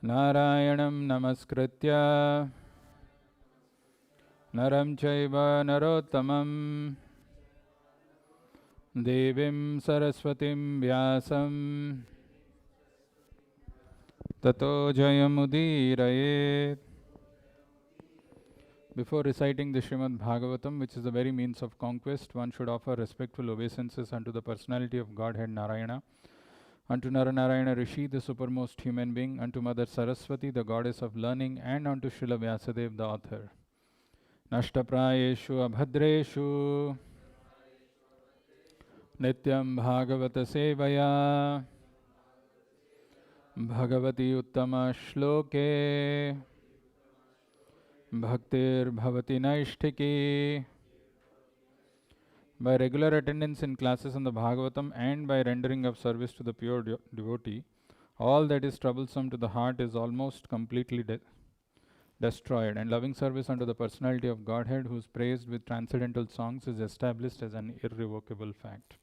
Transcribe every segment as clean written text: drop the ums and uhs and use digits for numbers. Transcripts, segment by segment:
नारायणं नमस्कृत्य नरं चैव नरोत्तमं देवीं सरस्वतीं व्यासं ततो जयमुदीरयेत्. Before reciting the Srimad Bhagavatam, which is the very means of conquest, one should offer respectful obeisances unto the personality of Godhead Narayana, unto Naranarayana Rishi, the supermost human being, unto Mother Saraswati, the goddess of learning, and unto Srila Vyasadeva, the author. Nashtaprayeshu abhadreshu nityam bhagavata sevaya bhagavati uttama shloke bhaktir bhavati naishtiki. By regular attendance in classes on the Bhagavatam and by rendering of service to the pure devotee, all that is troublesome to the heart is almost completely destroyed, and loving service unto the personality of Godhead, who is praised with transcendental songs, is established as an irrevocable fact.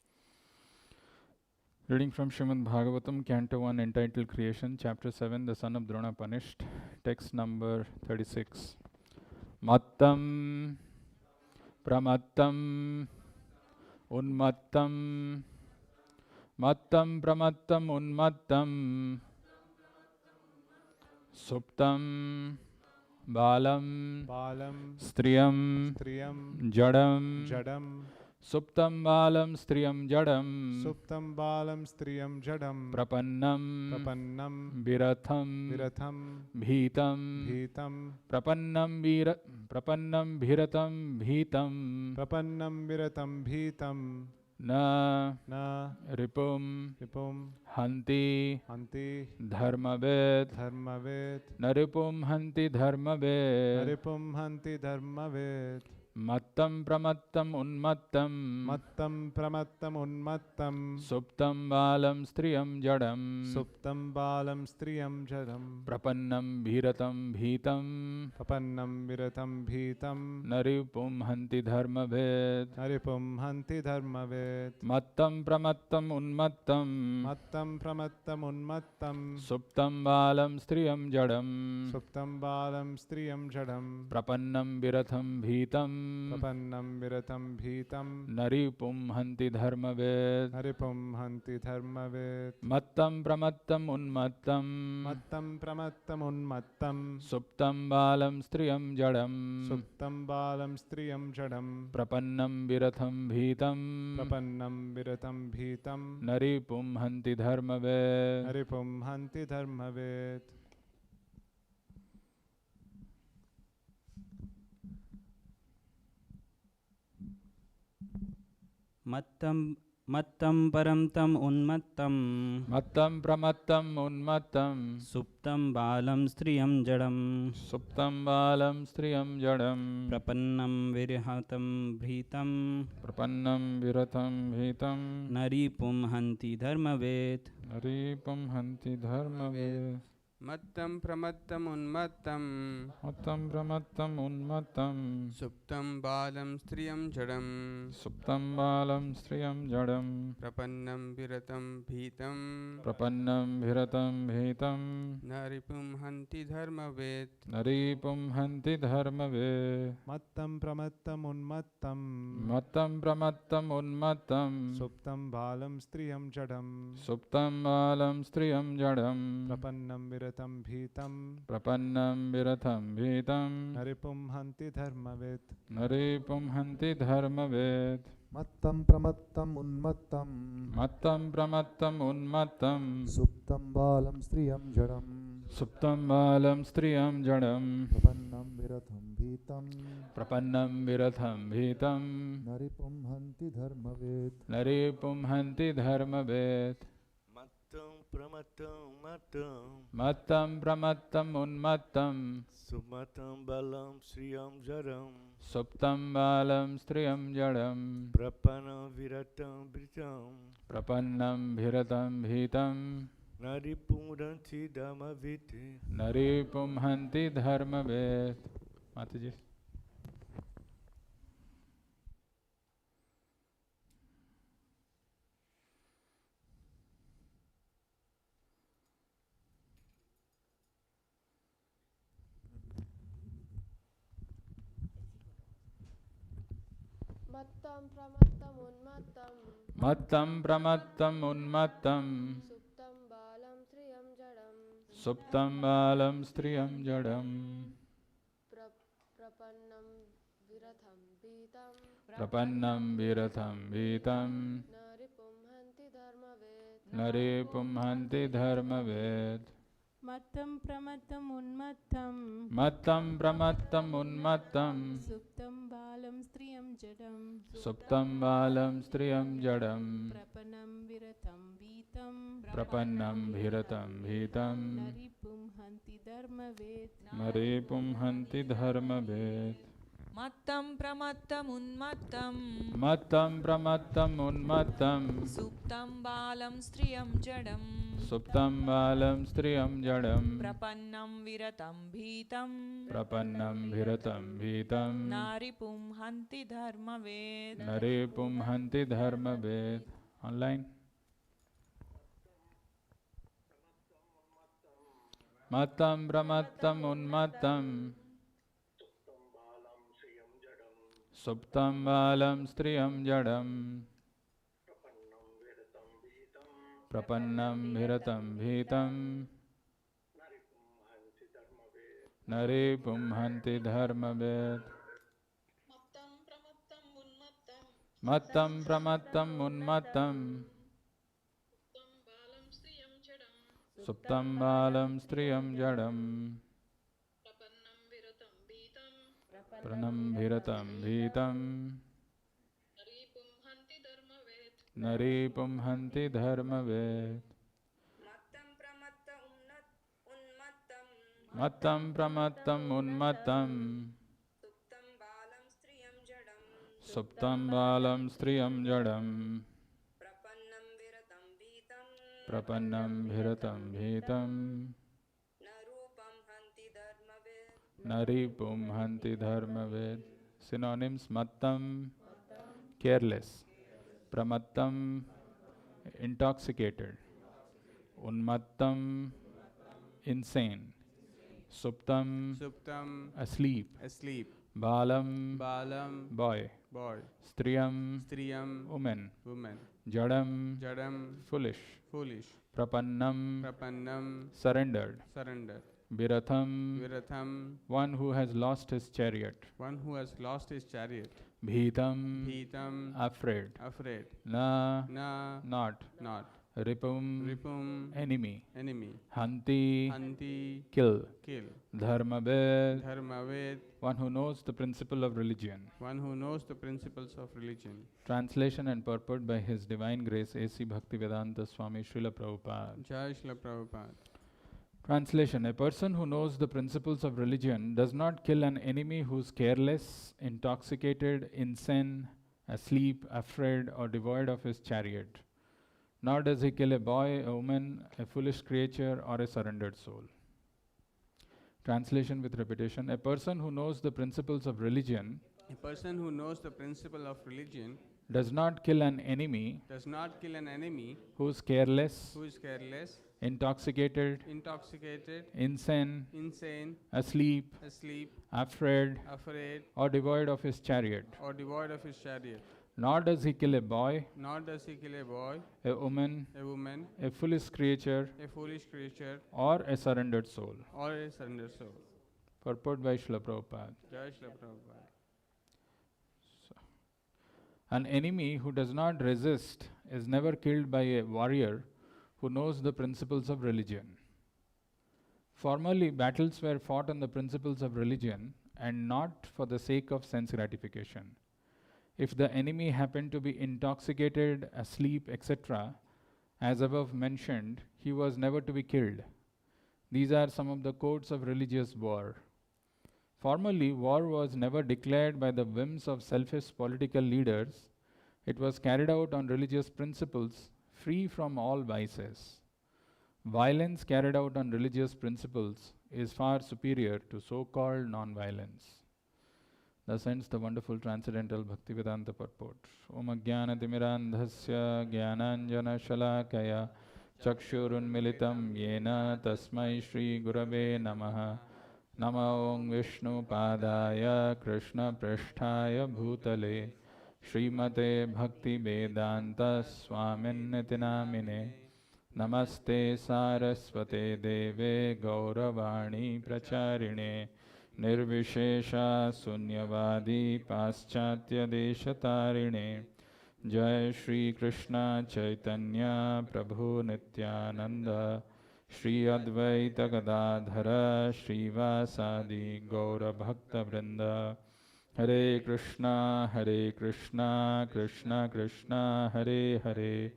Reading from Srimad Bhagavatam, Canto 1, entitled Creation, Chapter 7, The Son of Drona Punished, text number 36. Mattam Pramattam Unmattam Mattam Pramattam Unmattam Suptam Balam Striyam Jadam Suptam Balam Striyam Jadam Prapannam Viratham Bhitam Prapannam Viratham Bhitam Na Ripum Hanti Dharmavet Naripum Hanti Dharmavet Mattam Pramattam Unmattam Suptam Balam Striyam Jadam Prapannam Viratham Bhitam Naripum Hanti Dharmavet Mattam Pramattam Unmattam Suptam Balam Striyam Jadam Prapannam Viratham Bhitam Naripum Hanti Dharmavet Mattam Pramattam Unmattam Suptam Balam Striyam Jadam Prapannam Viratham Bhitam Naripum Hanti Dharmavet. Mattam paramtam unmattam Mattam Pramattam Unmattam Suptam balam striyam jadam Prapannam virahatam bhitam Naripum hanti dharmavet Mattam pramattam unmattam Suptam balam striyam jadam Prapannam viratam bhitam Naripum hanti dharmavet Mattam pramattam unmattam Suptam balam striyam jadam Prapannam viratam bhitam Naripum hanti dharmavet Mattam pramattam unmattam Suptam balam striyam jadam Prapannam viratam bhitam Naripum hanti dharmavet Mattam pramattam unmattam Suptam balam striyam jadam Prapannam viratam bhitam Naripum hanti dharmavet. Mataji. Mattam pramattam unmattam. Mattam pramattam unmattam. Suptam balam striyam jadam. Suptam balam striyam jadam. Prapannam viratham bhitam. Prapannam viratham vitam. Naripum hanti dharma ved. Naripum hanti dharma ved. Mattam pramattam unmattam. Mattam pramattam unmattam. Suptam balam striyam jadam. Suptam balam striyam jadam. Prapanam viratham bhitam. Prapannam viratham vitam. Naripum hanti dharma ved. Naripum hanti dharma ved. Mattam pramattam unmattam. Mattam pramattam unmattam. Suptam balam striyam jadam. Suptam balam striyam jadam. Prapannam viratam bhitam. Prapannam viratam vitam. Naripum hanti dharma ved. Naripum hanti dharma ved. Online. Mattam pramattam unmattam. Suptam balam striyam jadam. Prapannam viratam bhitam. Naripum hanti dharma ved. Mattam pramattam unmattam. Suptam balam striyam jadam. Pranam viratam bhitam. Naripum hanti dharma ved. Mattam pramattam unmattam. Suptam balam striyam jadam. Prapannam viratam bhitam. Naripum hanti dharma ved. Synonyms: mattam, careless; pramattam, intoxicated; unmattam, insane; suptam, Suptam, asleep; asleep. balam, Balam, boy; boy. striyam, Striyam, woman; woman. jadam, Jadam, foolish; foolish. prapannam, Prapannam, surrendered; surrender. viratham, Viratham, one who has lost his chariot; one who has lost his chariot. bhitam, Bhitam, afraid; afraid. na, Na, not; not. ripum, Ripum, enemy; enemy. hanti, Hanti, kill; kill. dharmabed, Dharma ved, one who knows the principle of religion. one who knows the principles of religion. Translation and purport by His Divine Grace A.C. Bhaktivedanta Swami Srila Prabhupada. Jai Shri Prabhupada. Translation: a person who knows the principles of religion does not kill an enemy who is careless, intoxicated, insane, asleep, afraid, or devoid of his chariot. Nor does he kill a boy, a woman, a foolish creature, or a surrendered soul. Translation with repetition: a person who knows the principles of religion A person who knows the principle of religion does not kill an enemy does not kill an enemy who is careless, who is careless, intoxicated, intoxicated, insane, insane, asleep, asleep, afraid, afraid, or devoid of his chariot. or devoid of his chariot. Nor does he kill a boy, Nor does he kill a boy, a woman, a woman, a foolish creature, a foolish creature, or a surrendered soul. or a surrendered soul. Purport by Srila Prabhupada. Jai Shri Prabhupada. An enemy who does not resist is never killed by a warrior who knows the principles of religion. Formerly, battles were fought on the principles of religion and not for the sake of sense gratification. If the enemy happened to be intoxicated, asleep, etc., as above mentioned, he was never to be killed. These are some of the codes of religious war. Formerly, war was never declared by the whims of selfish political leaders. It was carried out on religious principles, free from all vices. Violence carried out on religious principles is far superior to so-called non-violence. Thus ends the wonderful transcendental Bhaktivedanta purport. Om Ajnanatimmirandhasya Jnananjana Shalakaya Chakshurunmilitam Yena Tasmai Shri Gurave Namaha Namo Om Vishnu Padaya Krishna Pristhaya Bhutale Srimate Bhakti Vedanta Swaminiti Namine Namaste Saraswate Deve Gauravani Pracharine Nirvishesha Sunyavadi Paschatya Deshatarine Jai Shri Krishna Chaitanya Prabhu Nityananda Shri Advaita Gadadhara Srivasadi Gaura Bhakta Vrinda Hare Krishna Krishna Krishna Hare Hare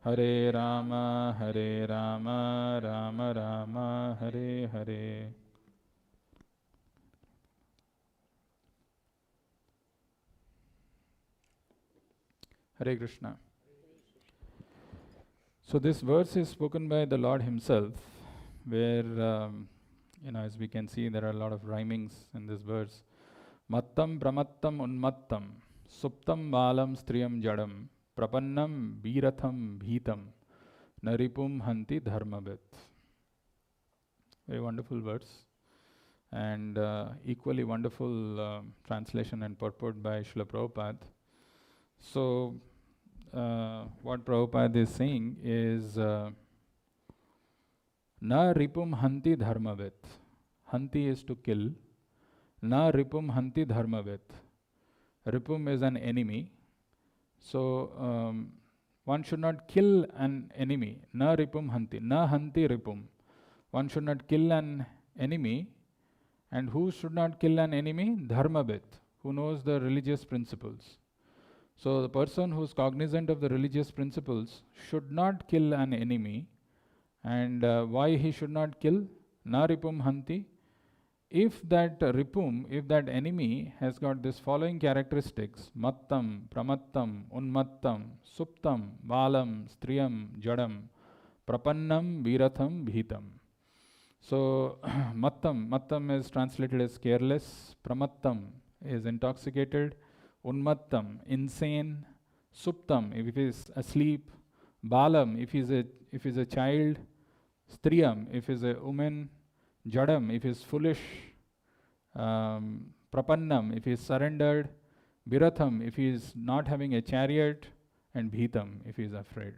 Hare Rama Rama Rama Hare Hare. Hare Krishna. So this verse is spoken by the Lord Himself, where as we can see, there are a lot of rhymings in this verse. Mattam pramattam unmattam suptam balam striyam jadam prapannam viratham bhitam naripum hanti dharmavit. Very wonderful verse, and equally wonderful translation and purport by Srila Prabhupada. So what Prabhupada is saying is na ripum hanti dharmavit. Hanti is to kill. Na ripum hanti dharmavit. Ripum is an enemy. So one should not kill an enemy. Na ripum hanti. Na hanti ripum. One should not kill an enemy. And who should not kill an enemy? Dharmavit, who knows the religious principles. So the person who is cognizant of the religious principles should not kill an enemy. And why he should not kill? Na ripum hanti. If that ripum, if that enemy has got this following characteristics: mattam, pramattam, unmattam, suptam, balam, striyam, jadam, prapannam, viratham, bhitam. So mattam is translated as careless, pramattam is intoxicated, unmattam, insane, suptam, if he is asleep, balam, if he is a child, striyam, if he is a woman, jadam, if he is foolish, prapannam, if he is surrendered, viratham, if he is not having a chariot, and bhitam, if he is afraid.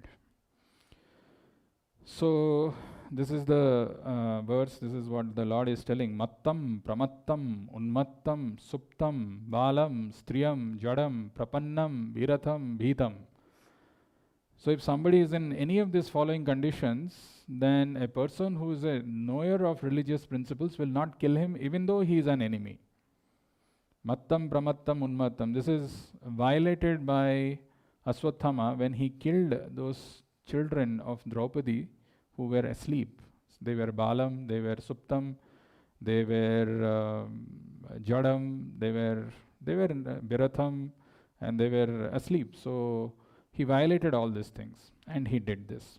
So this is the verse, this is what the Lord is telling. Mattam, pramattam, unmattam, suptam, balam, striyam, jadam, prapannam, viratham, bhitam. So if somebody is in any of these following conditions, then a person who is a knower of religious principles will not kill him even though he is an enemy. Mattam, pramattam, unmattam. This is violated by Aswathama when he killed those children of Draupadi who were asleep. They were balam, they were suptam, they were jadam, they were viratham, and they were asleep. So he violated all these things, and he did this.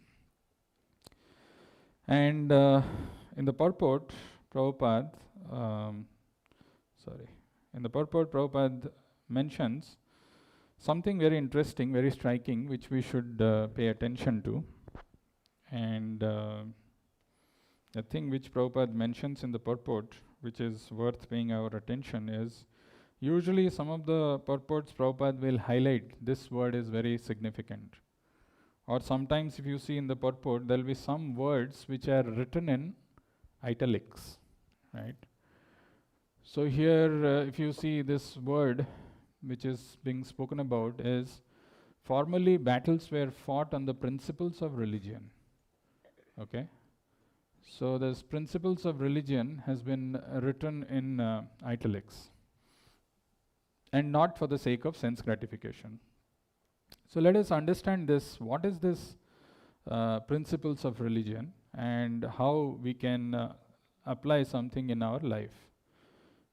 And in the purport, Prabhupada mentions something very interesting, very striking, which we should pay attention to. And the thing which Prabhupada mentions in the purport, which is worth paying our attention, is usually some of the purports Prabhupada will highlight this word is very significant. Or sometimes if you see in the purport, there will be some words which are written in italics, right? So here, if you see this word which is being spoken about is, formerly battles were fought on the principles of religion. Okay? So this principles of religion has been written in italics, and not for the sake of sense gratification. So let us understand this. What is this principles of religion, and how we can apply something in our life?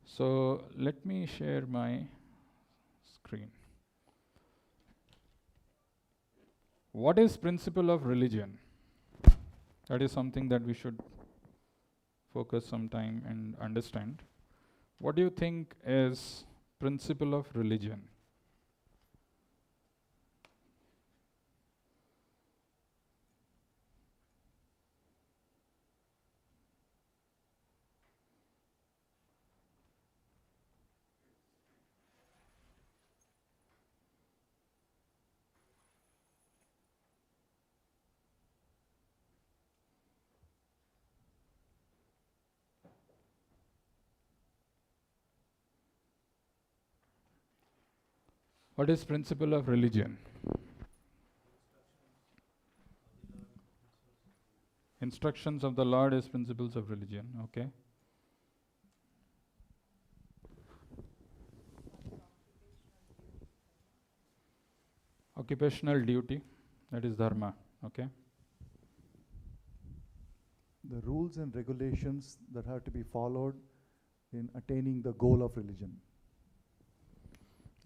So let me share my screen. What is principle of religion? That is something that we should focus some time and understand. What do you think is principle of religion? What is principle of religion? Instructions of the Lord is principles of religion. Okay. Occupational duty, that is dharma. Okay. The rules and regulations that have to be followed in attaining the goal of religion.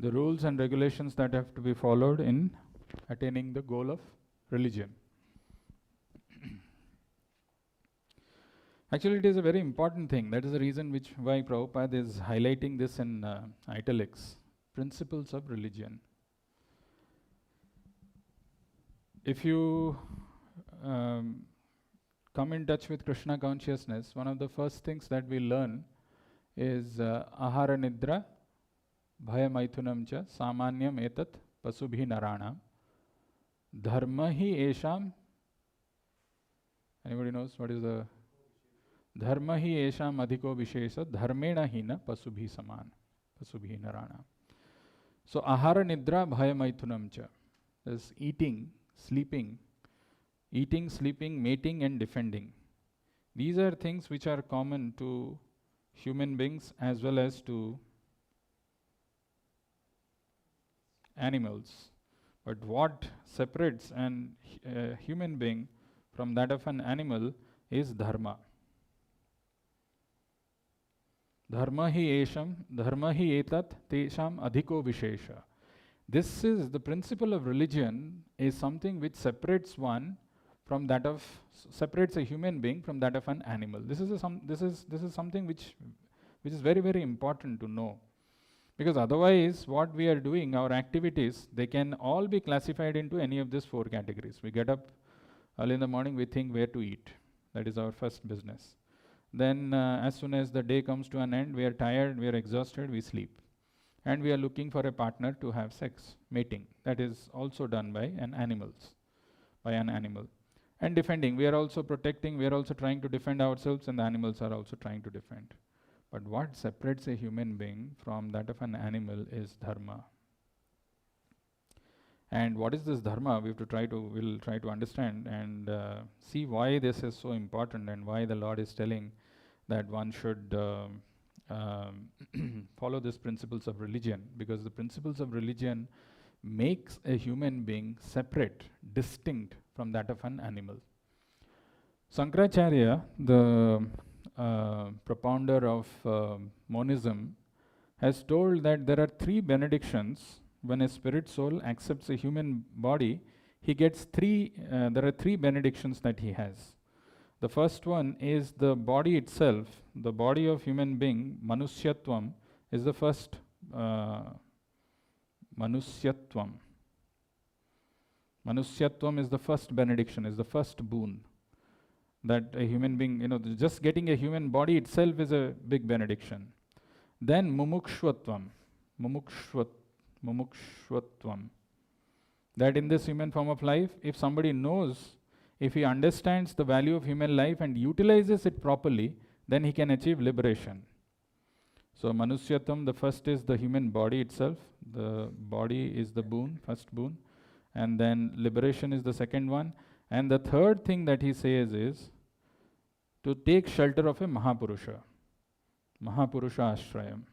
The rules and regulations that have to be followed in attaining the goal of religion. Actually, it is a very important thing. That is the reason why Prabhupada is highlighting this in italics. Principles of religion. If you come in touch with Krishna consciousness, one of the first things that we learn is ahara nidra bhaya maithunam cha samanyam etat pasubhi narana dharma hi esham. Anybody knows what is the dharma hi esham adhiko vishesha dharmena hina pasubhi saman pasubhi narana. So ahara nidra bhaya maithunam cha is eating, sleeping, mating and defending. These are things which are common to human beings as well as to animals. But what separates an human being from that of an animal is dharma. Dharma hi esham, dharma hi etat tesham adhiko vishesha. This is the principle of religion, is something which separates one from that of separates a human being from that of an animal. This is something which is very, very important to know, because otherwise what we are doing, our activities, they can all be classified into any of these four categories. We get up early in the morning, we think where to eat. That is our first business. Then as soon as the day comes to an end, we are tired, we are exhausted, we sleep. And we are looking for a partner to have sex, mating. That is also done by an animal. And defending, we are also protecting, we are also trying to defend ourselves, and the animals are also trying to defend. But what separates a human being from that of an animal is dharma. And what is this dharma? We'll try to understand and see why this is so important and why the Lord is telling that one should follow these principles of religion, because the principles of religion makes a human being separate, distinct from that of an animal. Sankaracharya, the propounder of monism, has told that there are three benedictions. When a spirit soul accepts a human body, he gets there are three benedictions that he has. The first one is the body itself. The body of human being, manusyatvam, is the first manusyatvam. Manusyatvam is the first benediction, is the first boon. That a human being, just getting a human body itself is a big benediction. Then mumukshvatvam, that in this human form of life, if somebody knows, if he understands the value of human life and utilizes it properly, then he can achieve liberation. So manusyatvam, the first is the human body itself. The body is the boon, first boon. And then liberation is the second one. And the third thing that he says is to take shelter of a Mahapurusha. Mahapurusha Ashrayam.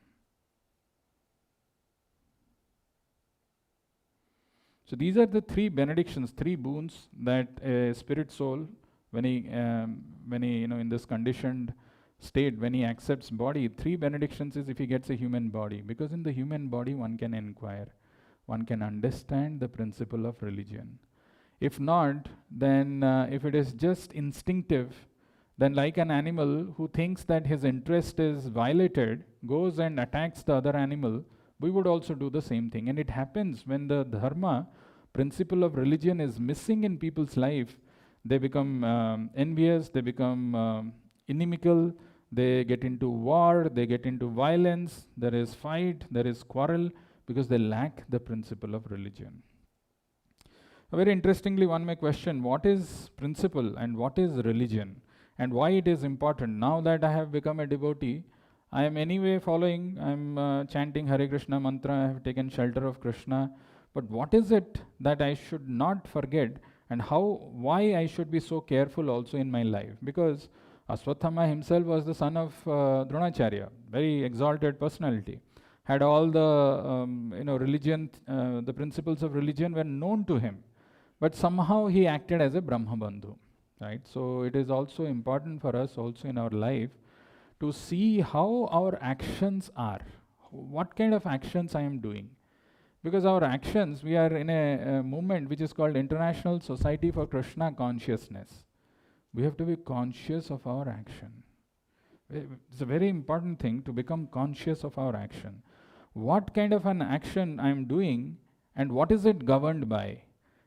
So these are the three benedictions, three boons that a spirit soul, when he in this conditioned state, when he accepts body, three benedictions is if he gets a human body. Because in the human body one can inquire, one can understand the principle of religion. If not, then if it is just instinctive, then like an animal who thinks that his interest is violated, goes and attacks the other animal, we would also do the same thing. And it happens when the dharma, principle of religion, is missing in people's life. They become envious, they become inimical, they get into war, they get into violence, there is fight, there is quarrel, because they lack the principle of religion. Very interestingly, one may question, what is principle and what is religion and why it is important? Now that I have become a devotee, I am anyway following, I'm chanting Hare Krishna mantra, I have taken shelter of Krishna. But what is it that I should not forget, and why I should be so careful also in my life? Because Aswathama himself was the son of Dronacharya, very exalted personality. Had all the religion, the principles of religion were known to him, but somehow he acted as a Brahma Bandhu, right? So it is also important for us also in our life to see how our actions are, what kind of actions I am doing. Because our actions, we are in a movement which is called International Society for Krishna Consciousness. We have to be conscious of our action. It's a very important thing to become conscious of our action. What kind of an action I am doing and what is it governed by?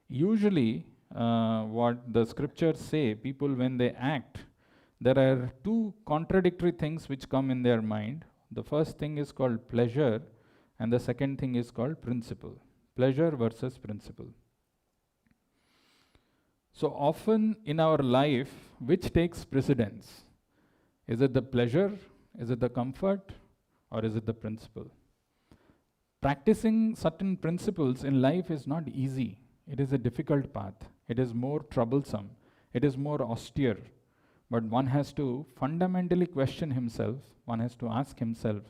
Usually, what the scriptures say, people when they act, there are two contradictory things which come in their mind. The first thing is called pleasure, and the second thing is called principle. Pleasure versus principle. So often in our life, which takes precedence? Is it the pleasure? Is it the comfort? Or is it the principle? Practicing certain principles in life is not easy. It is a difficult path. It is more troublesome. It is more austere. But one has to fundamentally question himself. One has to ask himself,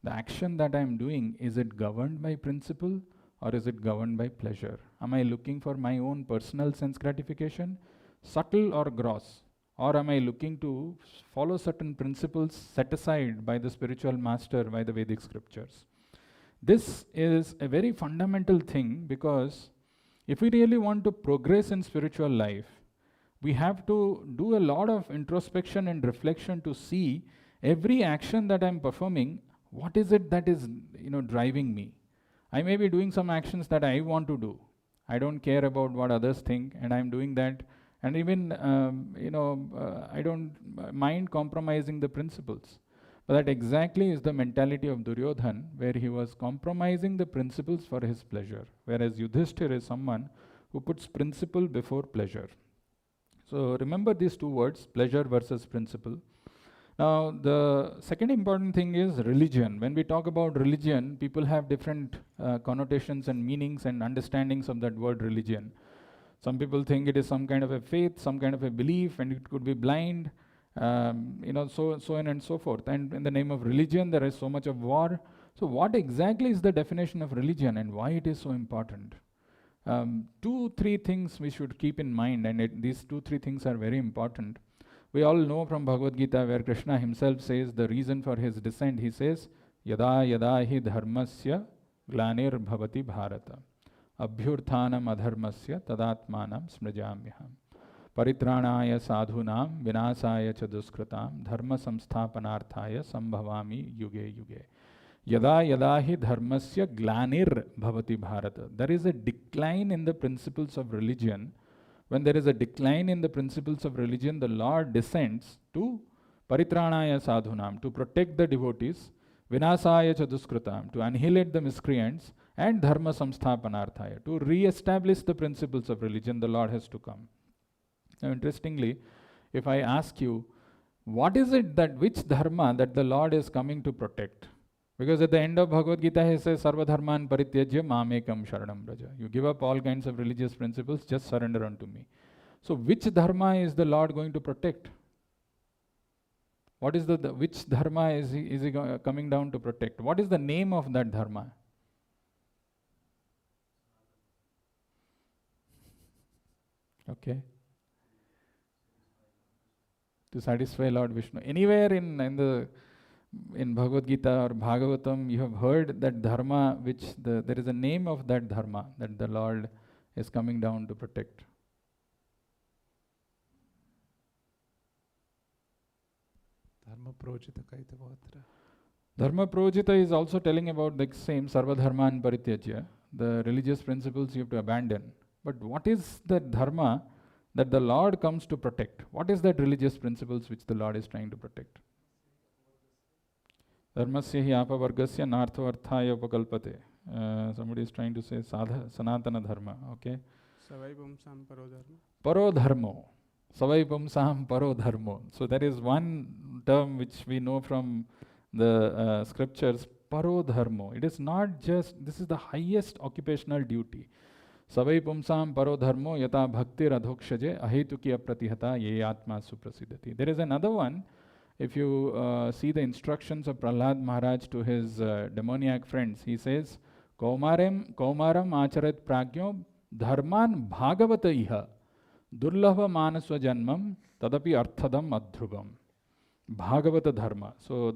the action that I am doing, is it governed by principle or is it governed by pleasure? Am I looking for my own personal sense gratification, subtle or gross? Or am I looking to follow certain principles set aside by the spiritual master, by the Vedic scriptures? This is a very fundamental thing, because if we really want to progress in spiritual life, we have to do a lot of introspection and reflection to see every action that I'm performing, what is it that is driving me. I may be doing some actions that I want to do. I don't care about what others think, and I'm doing that. And even, I don't mind compromising the principles. But that exactly is the mentality of Duryodhan, where he was compromising the principles for his pleasure. Whereas Yudhishthira is someone who puts principle before pleasure. So remember these two words, pleasure versus principle. Now, the second important thing is religion. When we talk about religion, people have different connotations and meanings and understandings of that word religion. Some people think it is some kind of a faith, some kind of a belief, and it could be blind, so on and so forth. And in the name of religion, there is so much of war. So what exactly is the definition of religion and why it is so important? 2-3 things we should keep in mind, and these 2-3 things are very important. We all know from Bhagavad Gita, where Krishna himself says the reason for his descent. He says, Yada yada hi dharmasya glanir bhavati bharata abhyurthanam adharmasya tadatmanam smrajamyaham paritranaya sadhunam vinasaya cha duskritam dharma samsthapanarthaya sambhavami yuge yuge. Yada yada hi dharmasya glanir bhavati bharata. There is a decline in the principles of religion. When there is a decline in the principles of religion, the Lord descends to paritranaya sadhunam, to protect the devotees, vinasaya cha duskritam, to annihilate the miscreants, and dharma samsthapanarthaya, to re-establish the principles of religion. The Lord has to come. Now, interestingly, if I ask you, what is it which dharma that the Lord is coming to protect? Because at the end of Bhagavad Gita, he says, Sarva dharman parityajya mamekam sharanam braja. You give up all kinds of religious principles, just surrender unto me. So which dharma is the Lord going to protect? What is which dharma is he coming down to protect? What is the name of that dharma? Okay. To satisfy Lord Vishnu. Anywhere in Bhagavad Gita or Bhagavatam, you have heard that dharma, there is a name of that dharma that the Lord is coming down to protect. Dharma projita kaita vatra. Dharma projita is also telling about the same sarva dharman parityajya, the religious principles you have to abandon. But what is the dharma that the Lord comes to protect? What is that religious principles which the Lord is trying to protect? Dharmasya hi apavargasya narthavarthaya upakalpate. Somebody is trying to say sanatana dharma. Okay. Savai pumsam paro dharma. Paro dharmo. Savai pumsam paro dharmo. So that is one term which we know from the scriptures, paro dharmo. It is not just, this is the highest occupational duty. Savai pumsam paro dharmo yata bhakti radhokshaje ahetuki apratihata ye atma suprasidati. There is another one. If you see the instructions of Prahlad Maharaj to his demoniac friends, he says, Kaumaram acharet pragyo dharman bhagavata iha durlabha manasva janmam tadapi arthadam adhrubam. Bhagavata dharma. So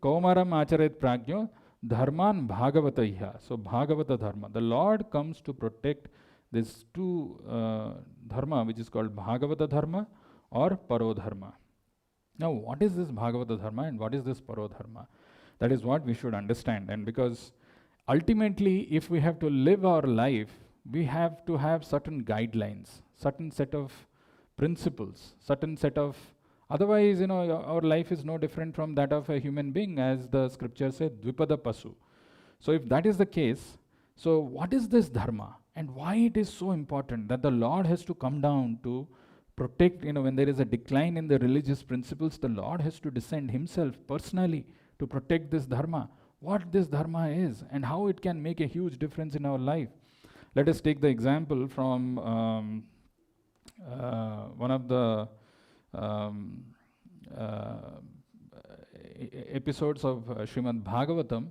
Kaumaram acharet pragyo dharman bhagavata iha. So Bhagavata dharma. The Lord comes to protect these two dharma, which is called Bhagavata dharma or Paro dharma. Now, what is this Bhagavata dharma and what is this Paro dharma? That is what we should understand. And because ultimately, if we have to live our life, we have to have certain guidelines, certain set of principles, certain set of, otherwise, our life is no different from that of a human being, as the scripture says, Dvipada Pasu. So if that is the case, so what is this dharma and why it is so important that the Lord has to come down to protect, when there is a decline in the religious principles, the Lord has to descend himself personally to protect this dharma, what this dharma is and how it can make a huge difference in our life. Let us take the example from one of the episodes of Srimad Bhagavatam.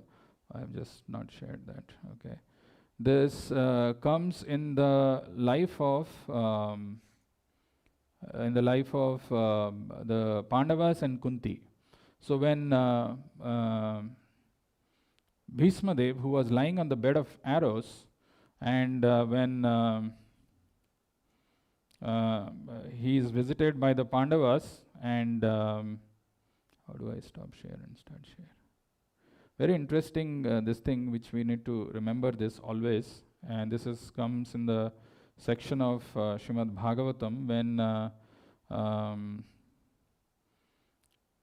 I have just not shared that. Okay, this comes in the life of the Pandavas and Kunti. So when Bhishma Dev, who was lying on the bed of arrows, and when he is visited by the Pandavas, and how do I stop share and start share? Very interesting this thing which we need to remember this always, and this comes in the section of Srimad Bhagavatam when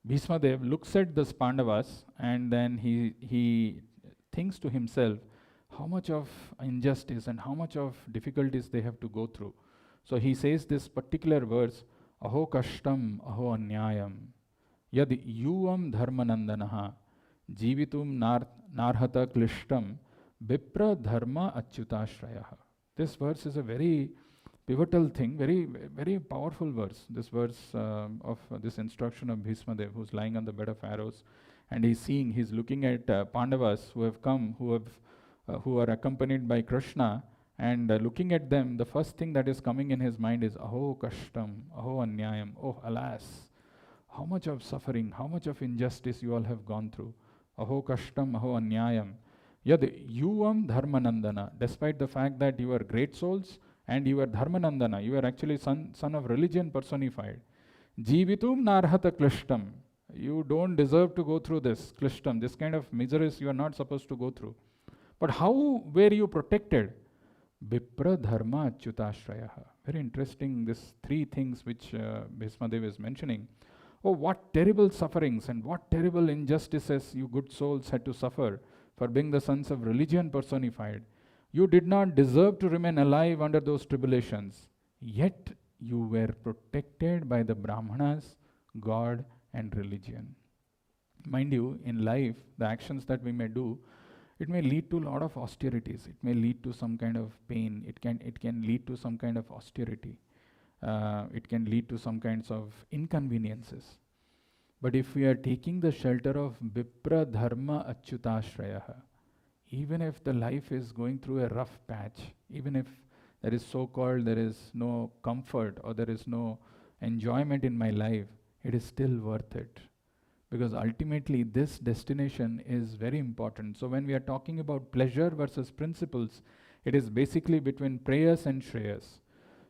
Bhishma Dev looks at the Pandavas and then he thinks to himself how much of injustice and how much of difficulties they have to go through. So he says this particular verse, Aho kashtam, aho anyayam, yad yuvam dharmanandanaha, jivitum narhata klishtam, vipra dharma achyutashrayah. This verse is a very pivotal thing, very, very powerful verse. This verse of this instruction of Bhishma Dev, who's lying on the bed of arrows, and he's looking at Pandavas who have come, who are accompanied by Krishna, and looking at them, the first thing that is coming in his mind is Aho kashtam, aho anyayam, oh alas, how much of suffering, how much of injustice you all have gone through. Aho kashtam, aho anyayam, yad yuvam dharmanandana, despite the fact that you are great souls and you are dharmanandana, you are actually son of religion personified. Jivitum narhata klishtam, you don't deserve to go through this klishtam, this kind of miseries you are not supposed to go through. But how were you protected? Vipra dharma achyutashrayah. Very interesting, these three things which Bhishma Dev is mentioning. Oh, what terrible sufferings and what terrible injustices you good souls had to suffer for being the sons of religion personified. You did not deserve to remain alive under those tribulations, yet you were protected by the Brahmanas, God and religion. Mind you, in life, the actions that we may do, it may lead to a lot of austerities. It may lead to some kind of pain. It can lead to some kind of austerity. It can lead to some kinds of inconveniences. But if we are taking the shelter of Vipra Dharma Achyutashrayah, even if the life is going through a rough patch, even if there is no comfort or there is no enjoyment in my life, it is still worth it. Because ultimately this destination is very important. So when we are talking about pleasure versus principles, it is basically between prayas and shreyas.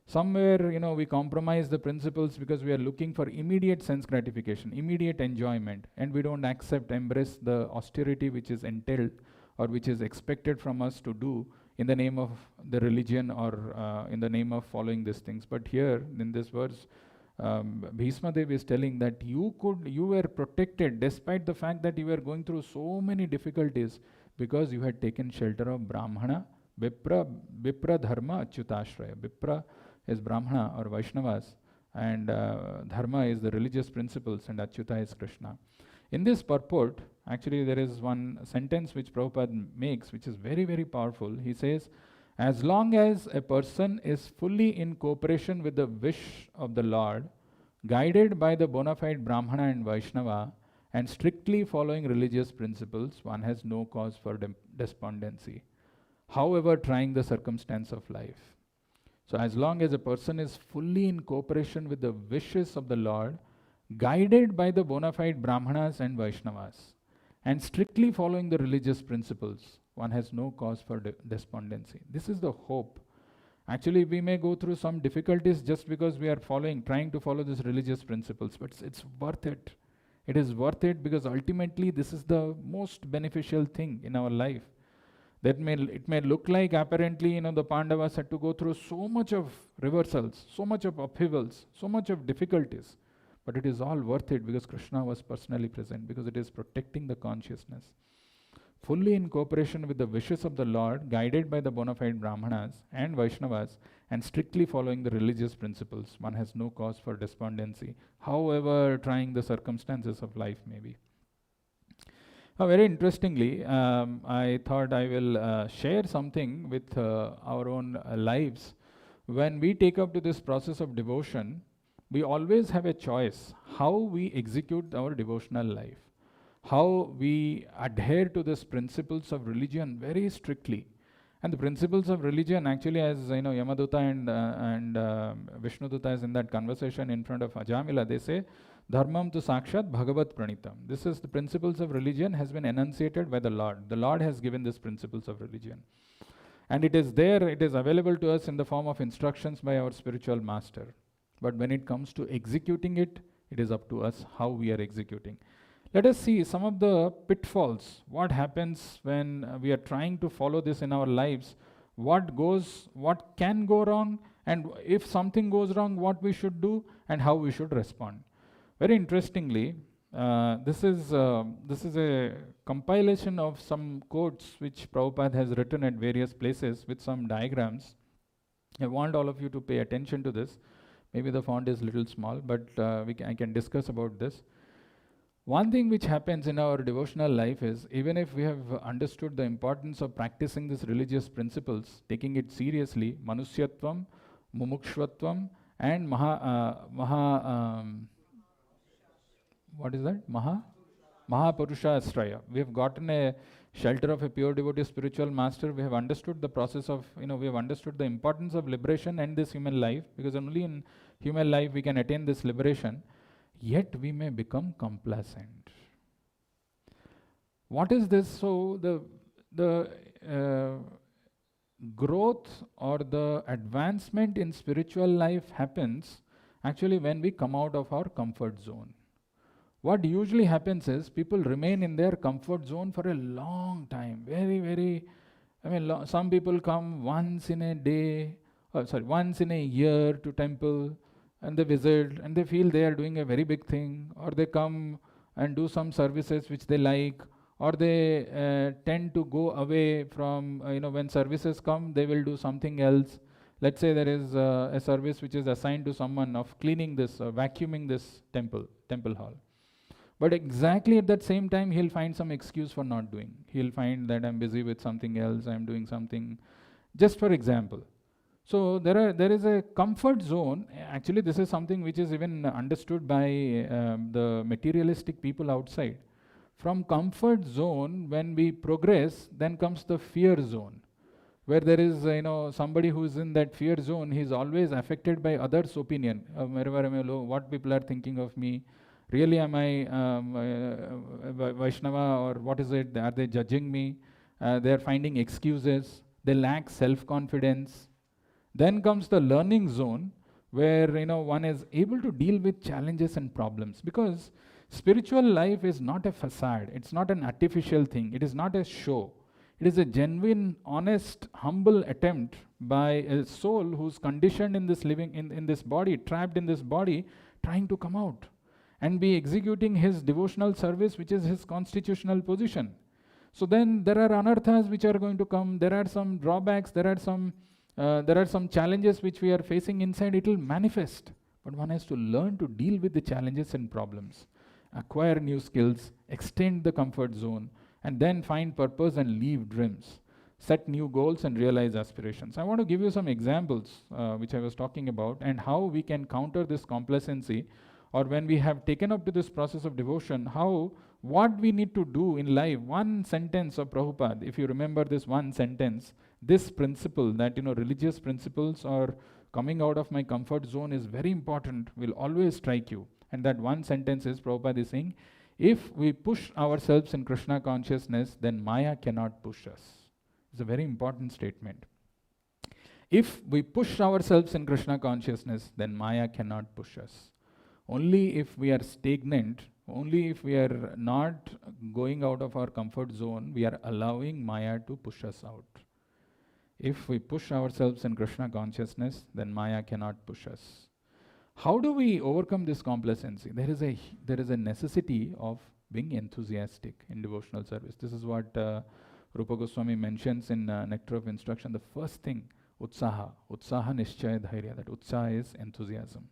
Somewhere, we compromise the principles because we are looking for immediate sense gratification, immediate enjoyment, and we don't embrace the austerity which is entailed or which is expected from us to do in the name of the religion or in the name of following these things. But here, in this verse, Bhishma Dev is telling that you were protected despite the fact that you were going through so many difficulties because you had taken shelter of Brahmana, Vipra Dharma Achyutashraya. Vipra is Brahmana or Vaishnavas, and dharma is the religious principles, and Achyuta is Krishna. In this purport, actually there is one sentence which Prabhupada makes, which is very, very powerful. He says, as long as a person is fully in cooperation with the wish of the Lord, guided by the bona fide Brahmana and Vaishnava, and strictly following religious principles, one has no cause for despondency, however trying the circumstance of life. So as long as a person is fully in cooperation with the wishes of the Lord, guided by the bona fide Brahmanas and Vaishnavas, and strictly following the religious principles, one has no cause for despondency. This is the hope. Actually, we may go through some difficulties just because we are trying to follow these religious principles, but it's worth it. It is worth it because ultimately this is the most beneficial thing in our life. It may look like apparently, the Pandavas had to go through so much of reversals, so much of upheavals, so much of difficulties, but it is all worth it because Krishna was personally present, because it is protecting the consciousness. Fully in cooperation with the wishes of the Lord, guided by the bona fide Brahmanas and Vaishnavas, and strictly following the religious principles, one has no cause for despondency, however trying the circumstances of life may be. Very interestingly, I thought I will share something with our own lives. When we take up to this process of devotion, we always have a choice how we execute our devotional life, how we adhere to these principles of religion very strictly. And the principles of religion, actually, as Yamaduta and Vishnuduta is in that conversation in front of Ajamila, they say, Dharmam tu sakshat bhagavat pranitam. This is the principles of religion has been enunciated by the Lord. The Lord has given these principles of religion. And it is there, it is available to us in the form of instructions by our spiritual master. But when it comes to executing it, it is up to us how we are executing. Let us see some of the pitfalls. What happens when we are trying to follow this in our lives? What can go wrong? And if something goes wrong, what we should do and how we should respond. Very interestingly, this is a compilation of some quotes which Prabhupada has written at various places with some diagrams. I want all of you to pay attention to this. Maybe the font is a little small, but I can discuss about this. One thing which happens in our devotional life is, even if we have understood the importance of practicing these religious principles, taking it seriously, Manusyatvam, Mumukshvatvam, and Mahapurusha Astraya. We have gotten a shelter of a pure devotee spiritual master. We have understood the process of, we have understood the importance of liberation and this human life, because only in human life we can attain this liberation. Yet we may become complacent. What is this? So the growth or the advancement in spiritual life happens actually when we come out of our comfort zone. What usually happens is people remain in their comfort zone for a long time. Some people come once in a year to temple, and they visit and they feel they are doing a very big thing, or they come and do some services which they like, or they tend to go away from, when services come, they will do something else. Let's say there is a service which is assigned to someone of cleaning this, vacuuming this temple hall. But exactly at that same time, he'll find some excuse for not doing. He'll find that I'm busy with something else, I'm doing something, just for example. So there is a comfort zone. Actually, this is something which is even understood by the materialistic people outside. From comfort zone, when we progress, then comes the fear zone, where there is somebody who is in that fear zone. He is always affected by others' opinion. What people are thinking of me? Really, am I Vaishnava, or what is it? Are they judging me? They are finding excuses. They lack self-confidence. Then comes the learning zone, where one is able to deal with challenges and problems, because spiritual life is not a facade. It's not an artificial thing. It is not a show. It is a genuine, honest, humble attempt by a soul who's conditioned in this living, in this body, trapped in this body, trying to come out and be executing his devotional service, which is his constitutional position. So then there are anarthas which are going to come. There are some drawbacks. There are some challenges which we are facing inside. It will manifest. but one has to learn to deal with the challenges and problems, acquire new skills, extend the comfort zone, and then find purpose and leave dreams, set new goals and realize aspirations. I want to give you some examples which I was talking about, and how we can counter this complacency, or when we have taken up to this process of devotion, what we need to do in life. One sentence of Prabhupada, if you remember this one sentence, this principle that, religious principles or coming out of my comfort zone is very important, will always strike you. And that one sentence is, Prabhupada is saying, if we push ourselves in Krishna consciousness, then Maya cannot push us. It's a very important statement. If we push ourselves in Krishna consciousness, then Maya cannot push us. Only if we are stagnant, only if we are not going out of our comfort zone, we are allowing Maya to push us out. If we push ourselves in Krishna consciousness, then Maya cannot push us. How do we overcome this complacency? There is a necessity of being enthusiastic in devotional service. This is what Rupa Goswami mentions in Nectar of Instruction. The first thing, utsaha nishchaya dhairya, that utsaha is enthusiasm.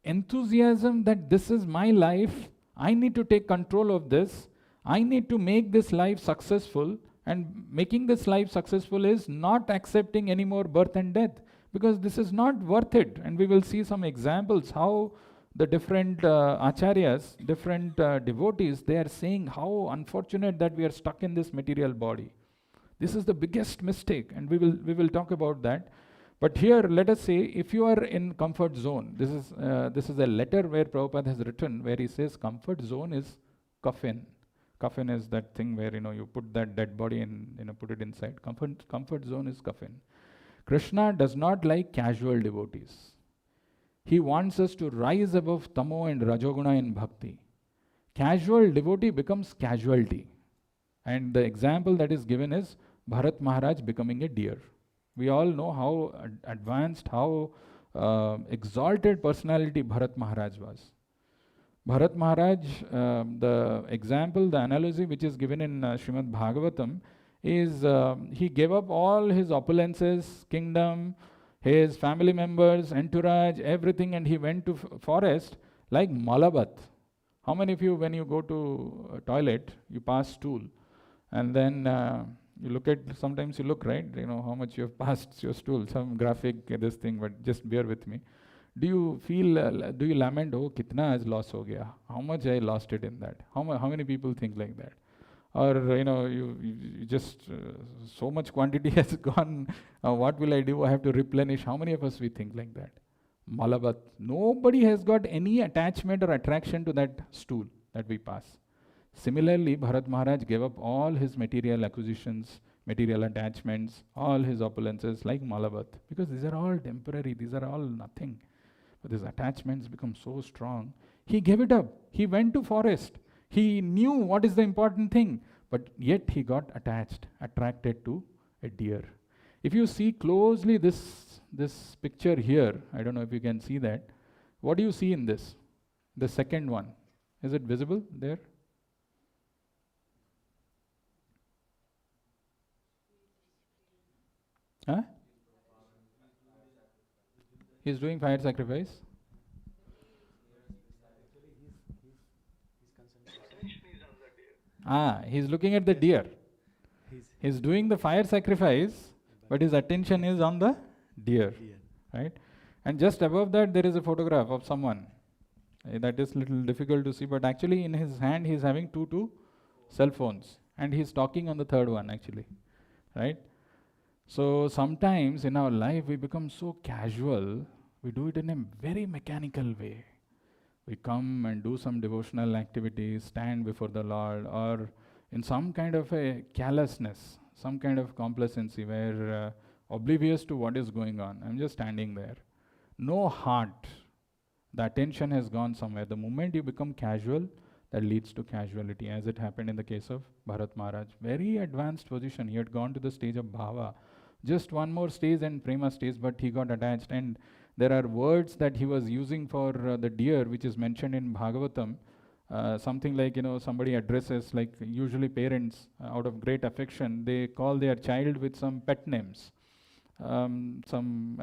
Enthusiasm that this is my life, I need to take control of this, I need to make this life successful, and making this life successful is not accepting any more birth and death, because this is not worth it. And we will see some examples how the different acharyas, different devotees, they are saying how unfortunate that we are stuck in this material body. This is the biggest mistake, and we will talk about that. But here, let us say, if you are in comfort zone, this is a letter where Prabhupada has written, where he says comfort zone is coffin. Coffin is that thing where you put that dead body and put it inside. Comfort zone is coffin. Krishna does not like casual devotees. He wants us to rise above tamo and rajoguna in bhakti. Casual devotee becomes casualty. And the example that is given is Bharat Maharaj becoming a deer. We all know how advanced, how exalted personality Bharat Maharaj was. Bharat Maharaj, the example, the analogy which is given in Srimad Bhagavatam is he gave up all his opulences, kingdom, his family members, entourage, everything, and he went to forest like Malabat. How many of you, when you go to a toilet, you pass stool, and then you look at, sometimes you look, right, how much you have passed your stool, some graphic, this thing, but just bear with me. Do you feel, do you lament, oh, kitna has loss ho gaya? How much I lost it in that? How many people think like that? Or, you just, so much quantity has gone, what will I do? I have to replenish. How many of us we think like that? Malabat. Nobody has got any attachment or attraction to that stool that we pass. Similarly, Bharat Maharaj gave up all his material acquisitions, material attachments, all his opulences like Malabat, because these are all temporary, these are all nothing. But these attachments become so strong. He gave it up. He went to forest. He knew what is the important thing, but yet he got attracted to a deer. If you see closely this picture here, I don't know if you can see that. What do you see in this? The second one. Is it visible there? Huh? He's doing fire sacrifice. He's looking at the deer. He's doing the fire sacrifice, but his attention is on the deer, right? And just above that, there is a photograph of someone. That is little difficult to see, but actually in his hand, he's having two cell phones, and he's talking on the third one, actually, right? So sometimes in our life, we become so casual, we do it in a very mechanical way. We come and do some devotional activities, stand before the Lord, or in some kind of a callousness, some kind of complacency where oblivious to what is going on. I'm just standing there. No heart. The attention has gone somewhere. The moment you become casual, that leads to casuality, as it happened in the case of Bharat Maharaj. Very advanced position. He had gone to the stage of bhava. Just one more stage and prema stage, but he got attached. And there are words that he was using for the deer, which is mentioned in Bhagavatam. Something like, somebody addresses, like usually parents, out of great affection, they call their child with some pet names. Some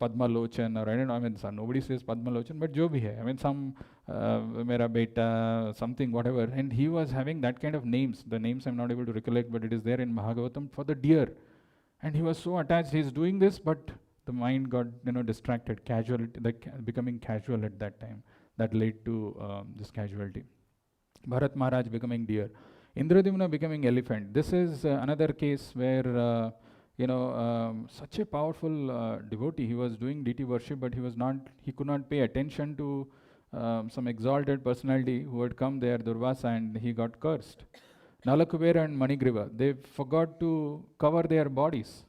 Padma Lochan, or I don't know, I mean, nobody says Padma Lochan, but jo bhi hai. I mean, some Mera Beta, something, whatever. And he was having that kind of names. The names I'm not able to recollect, but it is there in Bhagavatam for the deer. And he was so attached, he's doing this, but the mind got, distracted, casualty, becoming casual at that time. That led to this casualty. Bharat Maharaj becoming deer. Indradimna becoming elephant. This is another case where, such a powerful devotee, he was doing deity worship, but he could not pay attention to some exalted personality who had come there, Durvasa, and he got cursed. Nalakubera and Manigriva, they forgot to cover their bodies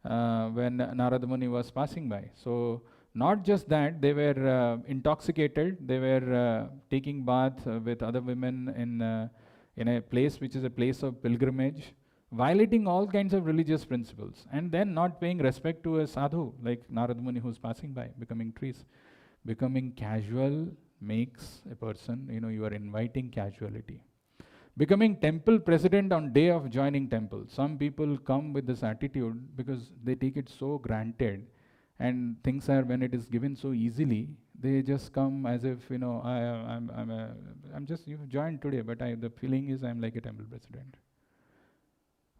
when Narada Muni was passing by. So, not just that, they were intoxicated, they were taking bath with other women in a place which is a place of pilgrimage, violating all kinds of religious principles, and then not paying respect to a sadhu like Narada Muni who's passing by, becoming trees. Becoming casual makes a person, you are inviting casuality. Becoming temple president on day of joining temple. Some people come with this attitude because they take it so granted, and things are, when it is given so easily, they just come as if, I'm just, you joined today, but the feeling is I'm like a temple president.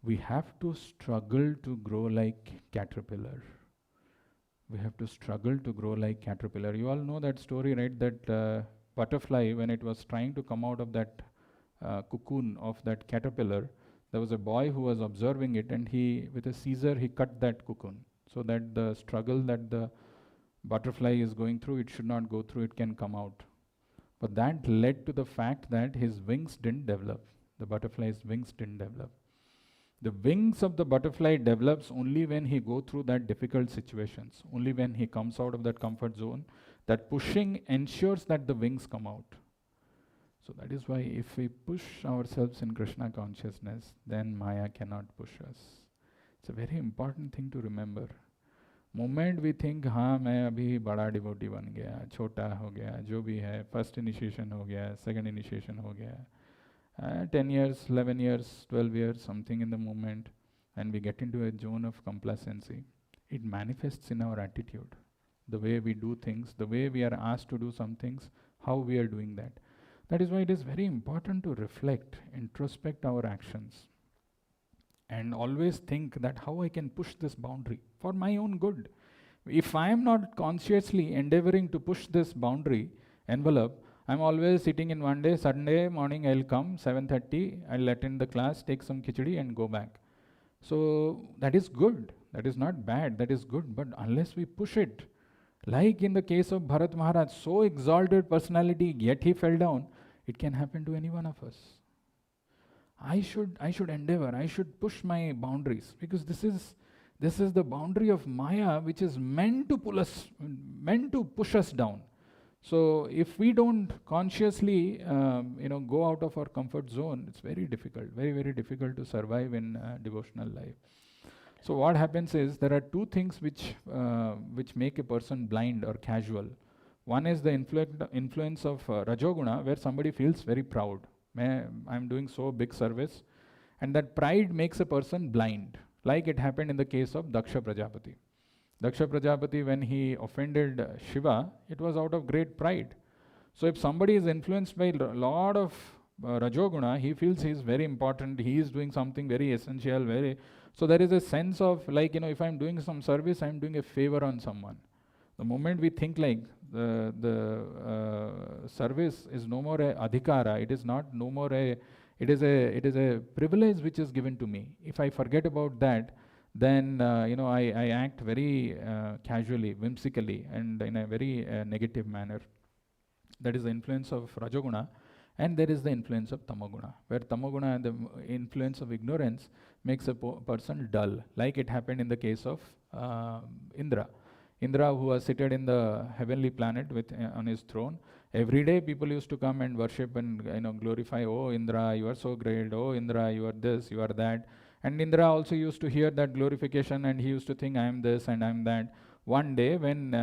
We have to struggle to grow like caterpillar. We have to struggle to grow like caterpillar. You all know that story, right? That butterfly, when it was trying to come out of that cocoon of that caterpillar, there was a boy who was observing it, and he, with a scissor, he cut that cocoon, so that the struggle that the butterfly is going through, it should not go through, it can come out. But that led to the fact that his wings didn't develop. The butterfly's wings didn't develop. The wings of the butterfly develops only when he go through that difficult situations, only when he comes out of that comfort zone. That pushing ensures that the wings come out. So that is why if we push ourselves in Krishna consciousness, then Maya cannot push us. It's a very important thing to remember. Moment we think, हाँ मैं अभी बड़ा devotee बन गया, छोटा हो गया, जो भी है, first initiation हो गया, second initiation हो गया, 10 years, 11 years, 12 years, something in the moment, and we get into a zone of complacency. It manifests in our attitude, the way we do things, the way we are asked to do some things, how we are doing that. That is why it is very important to reflect, introspect our actions, and always think that how I can push this boundary for my own good. If I am not consciously endeavoring to push this boundary envelope, I'm always sitting in one day, Sunday morning I'll come, 7:30, I'll attend the class, take some khichdi and go back. So that is good, that is not bad, that is good, but unless we push it, like in the case of Bharat Maharaj, so exalted personality, yet he fell down, it can happen to any one of us. I should endeavor, I should push my boundaries, because this is the boundary of Maya, which is meant to push us down. So if we don't consciously, go out of our comfort zone, it's very difficult, very, very difficult to survive in devotional life. So what happens is, there are two things which make a person blind or casual. One is the influence of Rajoguna, where somebody feels very proud. I'm doing so big service, and that pride makes a person blind, like it happened in the case of Daksha Prajapati. Daksha Prajapati, when he offended Shiva, it was out of great pride. So if somebody is influenced by a lot of Rajoguna, he feels he is very important, he is doing something very essential, so there is a sense of, if I'm doing some service, I'm doing a favor on someone. The moment we think like the service is no more a adhikara, it is not no more a, it is a privilege which is given to me. If I forget about that, then I act very casually, whimsically, and in a very negative manner. That is the influence of Rajoguna, and there is the influence of Tamoguna, where Tamoguna, the influence of ignorance, makes a person dull, like it happened in the case of Indra. Indra, who was seated in the heavenly planet on his throne, every day people used to come and worship and glorify, oh Indra, you are so great, oh Indra, you are this, you are that. And Indra also used to hear that glorification, and he used to think, I am this and I am that. One day when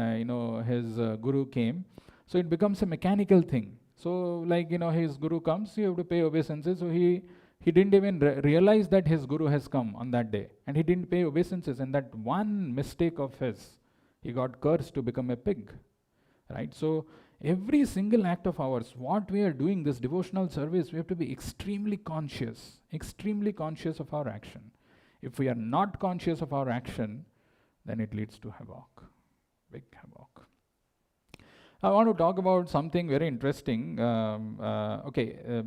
his guru came, so it becomes a mechanical thing. So his guru comes, you have to pay obeisances. So he didn't even realize that his guru has come on that day, and he didn't pay obeisances, and that one mistake of his, He got cursed to become a pig, right? So every single act of ours, what we are doing, this devotional service, we have to be extremely conscious of our action. If we are not conscious of our action, then it leads to havoc, big havoc. I want to talk about something very interesting.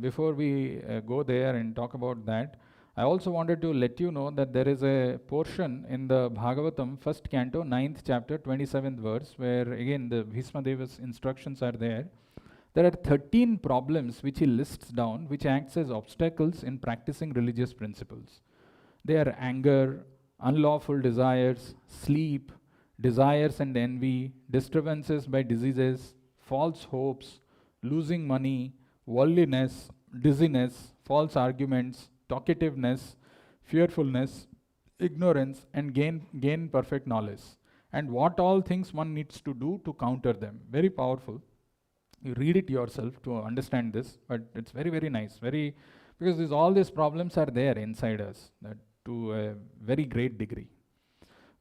Before we go there and talk about that, I also wanted to let you know that there is a portion in the Bhagavatam, 1st canto, 9th chapter, 27th verse, where again the Bhisma Deva's instructions are there. There are 13 problems which he lists down, which acts as obstacles in practicing religious principles. They are anger, unlawful desires, sleep, desires and envy, disturbances by diseases, false hopes, losing money, worldliness, dizziness, false arguments, talkativeness, fearfulness, ignorance, and gain perfect knowledge. And what all things one needs to do to counter them. Very powerful. You read it yourself to understand this, but it's very, very nice. Because all these problems are there inside us to a very great degree.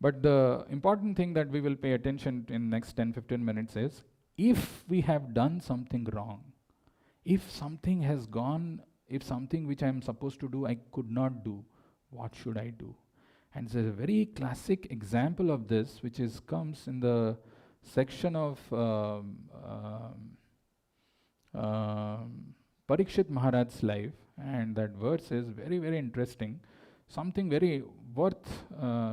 But the important thing that we will pay attention in next 10-15 minutes is, if we have done something wrong, if something which I am supposed to do I could not do, what should I do? And there's a very classic example of this, which comes in the section of Parikshit Maharaj's life, and that verse is very, very interesting. Something very worth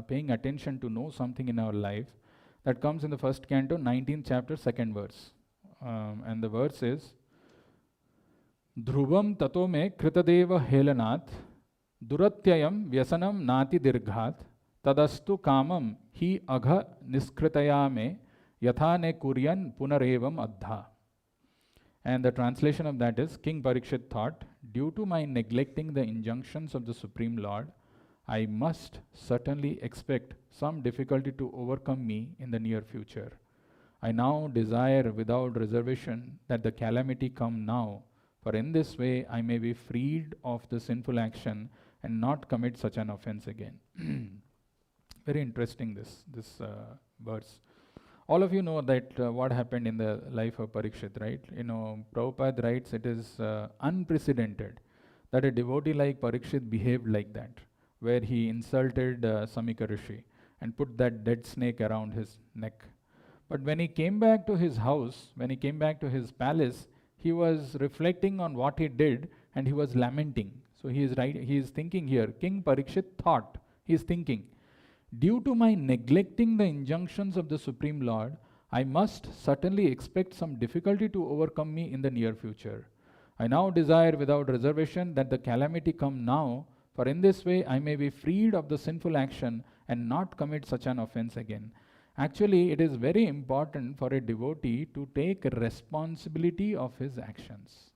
paying attention to know something in our life. That comes in the 1st canto, 19th chapter, 2nd verse. And the verse is, Dhruvam tato me kritadeva helanat, duratyayam vyasanam nati dirghat, tadastu kamam hi agha niskritaya me, yatha ne kuryan punarevam adha. And the translation of that is, King Parikshit thought, due to my neglecting the injunctions of the Supreme Lord, I must certainly expect some difficulty to overcome me in the near future. I now desire without reservation that the calamity come now, for in this way I may be freed of the sinful action and not commit such an offense again. Very interesting this verse. All of you know that what happened in the life of Parikshit, right? Prabhupada writes it is unprecedented that a devotee like Parikshit behaved like that, where he insulted Samika Rishi and put that dead snake around his neck. But when he came back to his house, when he came back to his palace, he was reflecting on what he did and he was lamenting. So he is thinking here, King Parikshit thought, he is thinking, due to my neglecting the injunctions of the Supreme Lord, I must certainly expect some difficulty to overcome me in the near future. I now desire without reservation that the calamity come now, for in this way I may be freed of the sinful action and not commit such an offense again. Actually, it is very important for a devotee to take responsibility of his actions,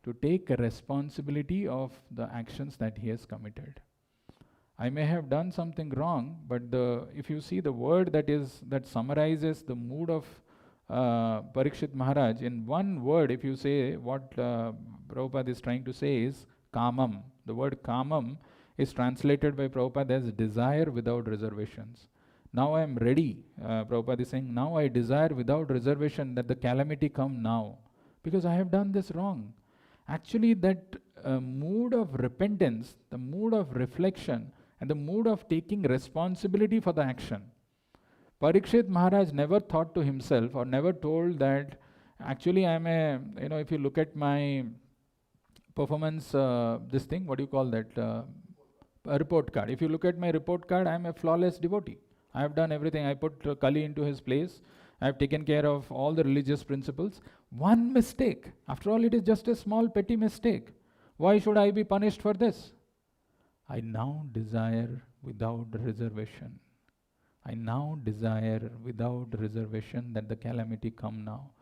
to take responsibility of the actions that he has committed. I may have done something wrong, but if you see the word that summarizes the mood of Parikshit Maharaj, in one word, if you say what Prabhupada is trying to say is kamam. The word kamam is translated by Prabhupada as desire without reservations. Now I am ready, Prabhupada is saying, now I desire without reservation that the calamity come now, because I have done this wrong. Actually, that mood of repentance, the mood of reflection, and the mood of taking responsibility for the action. Parikshit Maharaj never thought to himself or never told that, actually I am if you look at my performance, this thing, what do you call that, a report card. If you look at my report card, I am a flawless devotee. I have done everything. I put Kali into his place. I have taken care of all the religious principles. One mistake. After all, it is just a small petty mistake. Why should I be punished for this? I now desire without reservation. I now desire without reservation that the calamity come now.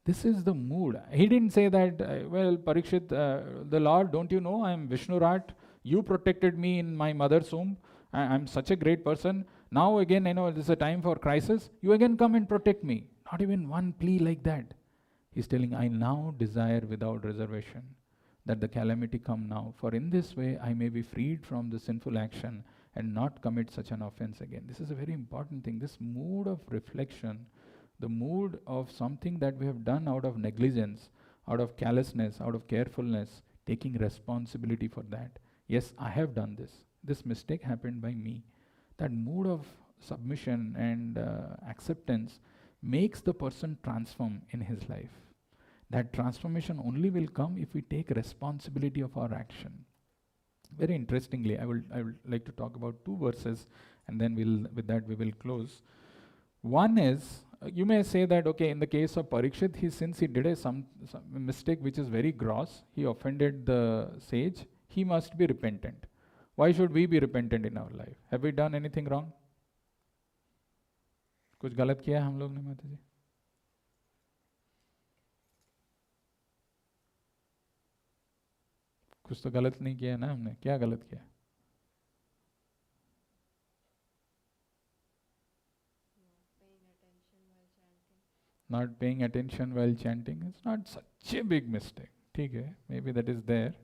This is the mood. He didn't say that, Parikshit, the Lord, don't you know, I am Vishnurat. You protected me in my mother's womb. I'm such a great person. Now again, this is a time for crisis. You again come and protect me. Not even one plea like that. He's telling, I now desire without reservation that the calamity come now. For in this way, I may be freed from the sinful action and not commit such an offense again. This is a very important thing. This mood of reflection, the mood of something that we have done out of negligence, out of callousness, out of carefulness, taking responsibility for that. Yes, I have done this. This mistake happened by me. That mood of submission and acceptance makes the person transform in his life. That transformation only will come if we take responsibility of our action. Very interestingly, I would like to talk about two verses, and then with that we will close. One is, you may say that, okay, in the case of Parikshit, since he did some mistake which is very gross, he offended the sage, he must be repentant. Why should we be repentant in our life? Have we done anything wrong? कुछ गलत किया हम लोग ने माता जी? कुछ तो गलत नहीं किया ना हमने. क्या गलत किया? Not paying attention while chanting is not such a big mistake. ठीक है, maybe that is there.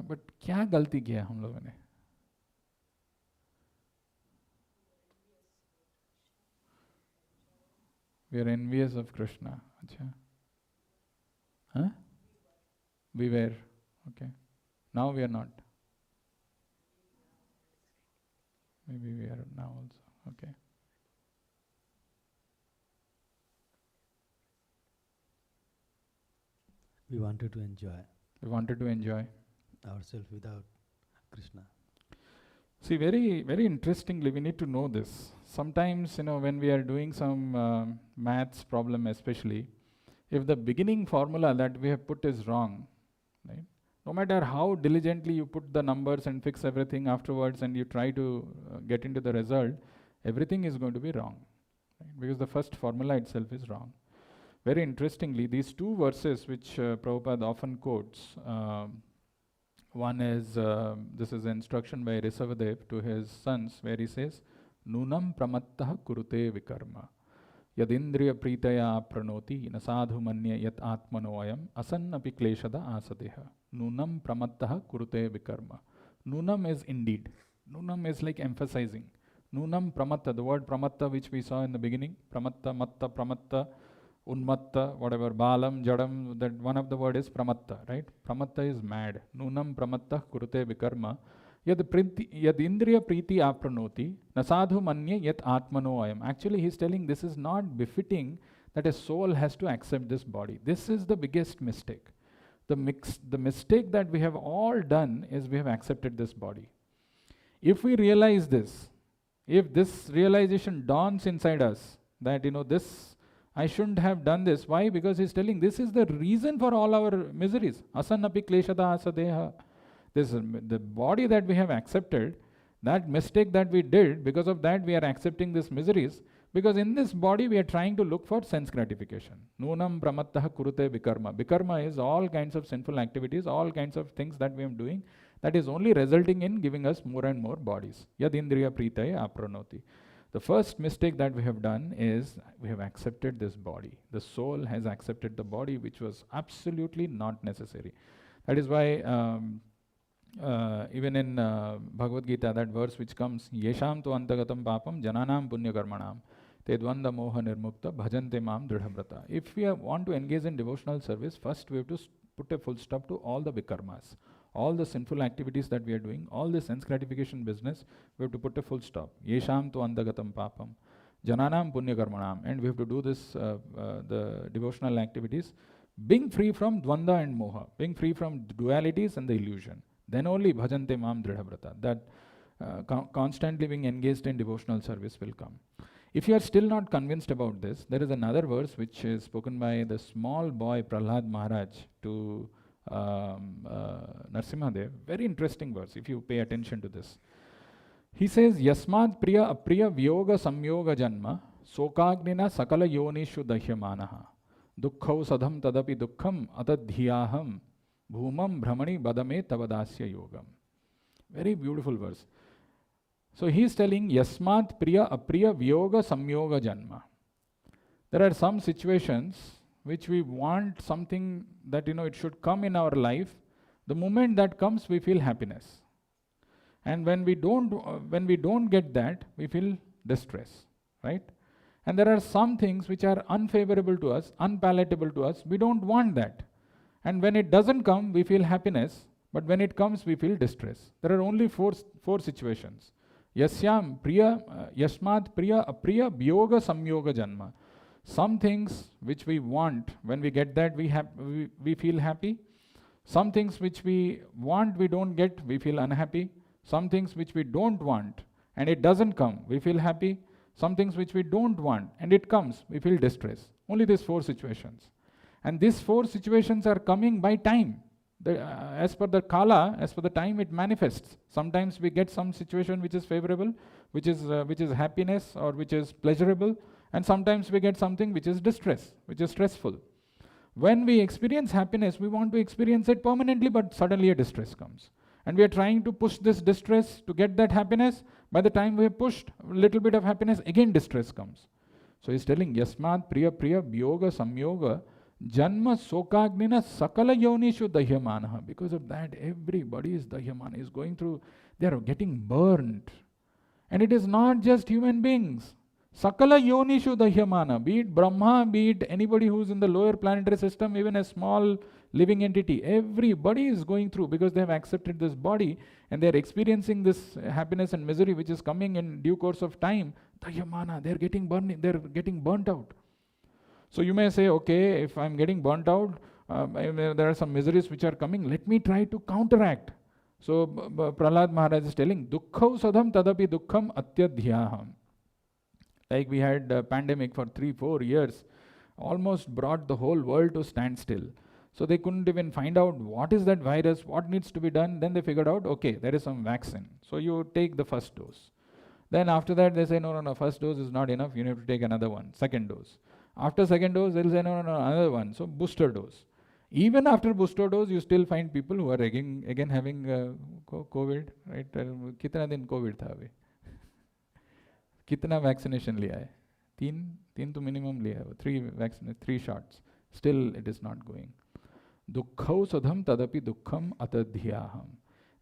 But क्या गलती किया हम लोगों ने? We are envious of Krishna. अच्छा. Huh? We were. Okay. Now we are not. Maybe we are now also. Okay. We wanted to enjoy. We wanted to enjoy ourselves without Krishna. See, very, very interestingly, we need to know this. Sometimes, when we are doing some maths problem especially, if the beginning formula that we have put is wrong, right? No matter how diligently you put the numbers and fix everything afterwards and you try to get into the result, everything is going to be wrong, right? Because the first formula itself is wrong. Very interestingly, these two verses which Prabhupada often quotes, one is, this is instruction by Risavadev to his sons, where he says, Nunam pramattah kurute vikarma, yadindriya pritaya pranoti, nasadhu manya yat atmanoayam, asannapi kleshada asadeha. Nunam pramattah kurute vikarma. Nunam is indeed. Nunam is like emphasizing. Nunam pramatta, the word pramatta which we saw in the beginning, pramatta, matta, pramatta, unmatta, whatever, balam, jadam, that one of the word is pramatta, right? Pramatta is mad. Nunam pramatta kurute vikarma. Yad indriya priti apranoti, nasadhu manya yat atmano ayam. Actually, he is telling this is not befitting that a soul has to accept this body. This is the biggest mistake. The mistake that we have all done is we have accepted this body. If we realize this, if this realization dawns inside us, that, this, I shouldn't have done this. Why? Because he's telling this is the reason for all our miseries. Asannapi kleshada asadeha. This the body that we have accepted, that mistake that we did, because of that we are accepting these miseries, because in this body we are trying to look for sense gratification. Nunam pramattah kurute vikarma. Vikarma is all kinds of sinful activities, all kinds of things that we are doing, that is only resulting in giving us more and more bodies. Yad indriya pritaya apranoti. The first mistake that we have done is we have accepted this body. The soul has accepted the body, which was absolutely not necessary. That is why even in Bhagavad Gita, that verse which comes, Yesham tu antagatam papam jananam punya karmanam tedvanda moha nirmukta bhajante mam dridhabrata. If we want to engage in devotional service, first we have to put a full stop to all the vikarmas. All the sinful activities that we are doing, all the sense gratification business, we have to put a full stop. Yesham tu andagatam papam, jananam punya karmanam. And we have to do this, the devotional activities, being free from dvanda and moha, being free from dualities and the illusion. Then only bhajante mam dridhabrata. That constantly being engaged in devotional service will come. If you are still not convinced about this, there is another verse which is spoken by the small boy Prahlad Maharaj to Narsimhadev. Very interesting verse if you pay attention to this. He says, Yasmad priya apriya vyoga samyoga janma sokagnina sakala yonishu dahyamanaha dukkhau sadham tadapi dukkham atadhyaham bhumam brahmani badame tavadasya yogam. Very beautiful verse. So he is telling Yasmat priya apriya vyoga samyoga janma. There are some situations which we want something that, it should come in our life. The moment that comes, we feel happiness. And when we don't get that, we feel distress, right? And there are some things which are unfavorable to us, unpalatable to us. We don't want that. And when it doesn't come, we feel happiness. But when it comes, we feel distress. There are only four situations. Yasyam priya, yasmat priya, apriya, byoga, samyoga janma. Some things which we want, when we get that, we feel happy. Some things which we want, we don't get, we feel unhappy. Some things which we don't want, and it doesn't come, we feel happy. Some things which we don't want, and it comes, we feel distress. Only these four situations. And these four situations are coming by time. As per the kala, as per the time it manifests. Sometimes we get some situation which is favorable, which is happiness or which is pleasurable, and sometimes we get something which is distress, which is stressful. When we experience happiness, we want to experience it permanently, but suddenly a distress comes. And we are trying to push this distress to get that happiness. By the time we have pushed a little bit of happiness, again distress comes. So he's telling, Yasmat priya priya byoga samyoga janma sokagnina sakala yonishu dahyamanaha. Because of that, everybody is dahyamana, is going through, they are getting burned. And it is not just human beings. Sakala yonishu dahyamana, be it Brahma, be it anybody who's in the lower planetary system, even a small living entity, everybody is going through, because they have accepted this body and they are experiencing this happiness and misery which is coming in due course of time. Dahyamana, they are getting burnt out. So you may say, okay, if I'm getting burnt out, there are some miseries which are coming, let me try to counteract. So Prahlad Maharaj is telling, Dukkhau sadham tadapi dukkham atyadhyaham. Like we had a pandemic for 3-4 years, almost brought the whole world to standstill. So they couldn't even find out what is that virus, what needs to be done. Then they figured out, okay, there is some vaccine. So you take the first dose. Then after that they say, no, first dose is not enough, you have to take another one, second dose. After second dose, they'll say, no, another one. So booster dose. Even after booster dose, you still find people who are again having COVID, right? Kitna din COVID tha abhi? Kitna vaccination liya hai? Teen to minimum liya hai. 3 shots. Still it is not going. Dukkhau sadham tadapi dukkham atadhyaham.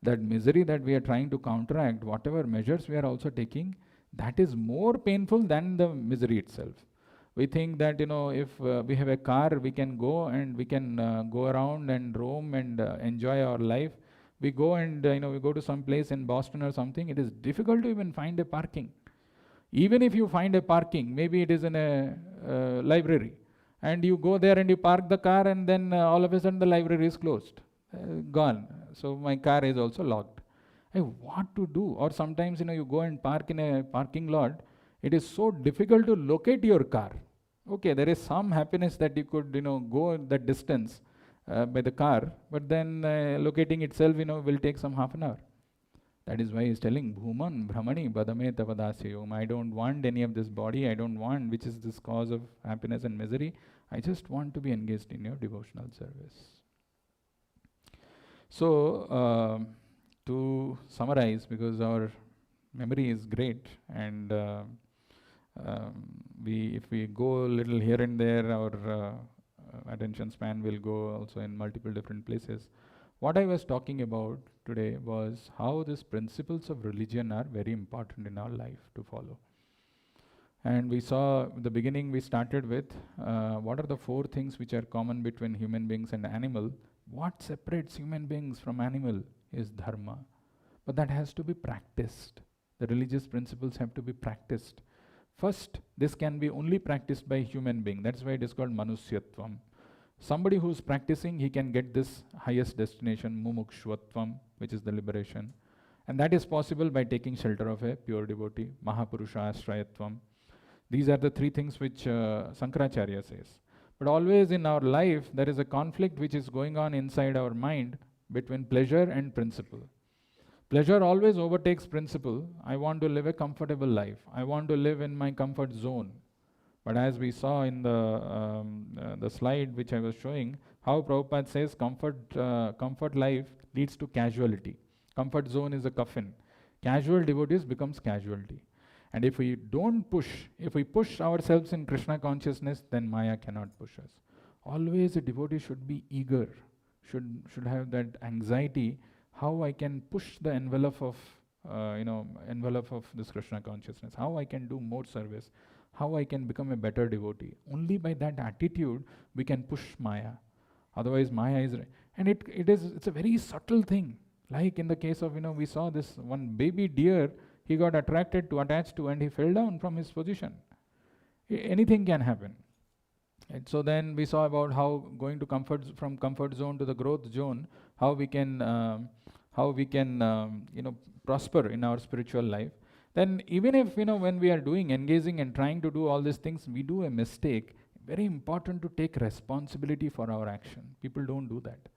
That misery that we are trying to counteract, whatever measures we are also taking, that is more painful than the misery itself. We think that, if we have a car, we can go and we can go around and roam and enjoy our life. We go and, we go to some place in Boston or something, it is difficult to even find a parking. Even if you find a parking, maybe it is in a library, and you go there and you park the car, and then all of a sudden the library is closed, gone. So my car is also locked. What to do? Or sometimes, you go and park in a parking lot, it is so difficult to locate your car. Okay, there is some happiness that you could, go that distance by the car, but then locating itself, will take some half an hour. That is why he is telling, Bhuman, Brahmani, Badame Tavadasyayom. I don't want any of this body, I don't want, which is this cause of happiness and misery. I just want to be engaged in your devotional service. So, to summarize, because our memory is great, and if we go a little here and there, our attention span will go also in multiple different places. What I was talking about today was how these principles of religion are very important in our life to follow. And we saw the beginning, we started with what are the 4 things which are common between human beings and animal. What separates human beings from animal is dharma. But that has to be practiced. The religious principles have to be practiced. First, this can be only practiced by human being. That's why it is called manusyatvam. Somebody who's practicing, he can get this highest destination, mumukshvatvam, which is the liberation. And that is possible by taking shelter of a pure devotee, mahapurusha ashrayatvam. These are the 3 things which Sankaracharya says. But always in our life, there is a conflict which is going on inside our mind between pleasure and principle. Pleasure always overtakes principle. I want to live a comfortable life. I want to live in my comfort zone. But as we saw in the slide which I was showing, how Prabhupada says comfort life leads to casualty. Comfort zone is a coffin. Casual devotees becomes casualty. And if we don't push, if we push ourselves in Krishna consciousness, then Maya cannot push us. Always a devotee should be eager, should have that anxiety, how I can push the envelope of envelope of this Krishna consciousness, how I can do more service, how I can become a better devotee. Only by that attitude we can push Maya. Otherwise Maya is, and it's a very subtle thing. Like in the case of, we saw this one baby deer, he got attached to, and he fell down from his position. Anything can happen. And so then we saw about how going to from comfort zone to the growth zone, how we can prosper in our spiritual life. Then even if, when we are engaging and trying to do all these things, we do a mistake, very important to take responsibility for our action. People don't do that.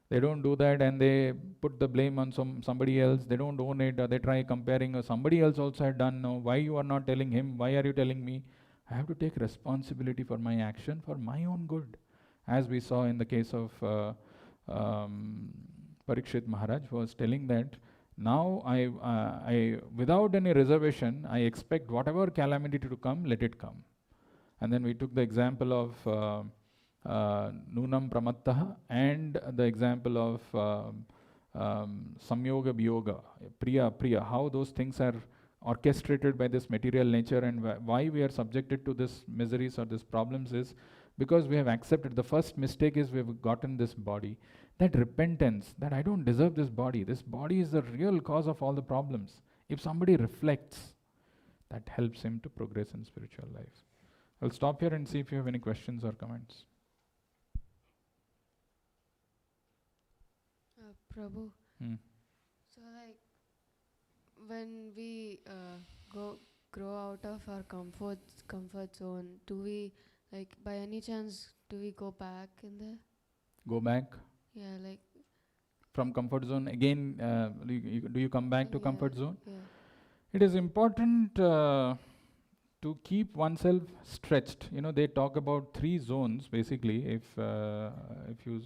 They don't do that, and they put the blame on somebody else. They don't own it, or they try comparing, or somebody else also had done. No, why you are not telling him? Why are you telling me? I have to take responsibility for my action, for my own good. As we saw in the case of Parikshit Maharaj was telling that now I without any reservation, I expect whatever calamity to come, let it come. And then we took the example of Nunam Pramattaha and the example of Samyoga Biyoga, Priya, how those things are orchestrated by this material nature, and why we are subjected to this miseries or these problems is because we have accepted. The first mistake is we have gotten this body. That repentance, that I don't deserve this body is the real cause of all the problems. If somebody reflects, that helps him to progress in spiritual life. I'll stop here and see if you have any questions or comments. Prabhu, so like when we grow out of our comfort zone, do we, like, by any chance, do we go back in there? Go back? Yeah, like from comfort zone again. Do you come back to comfort zone? Yeah. It is important to keep oneself stretched. They talk about 3 zones basically. If you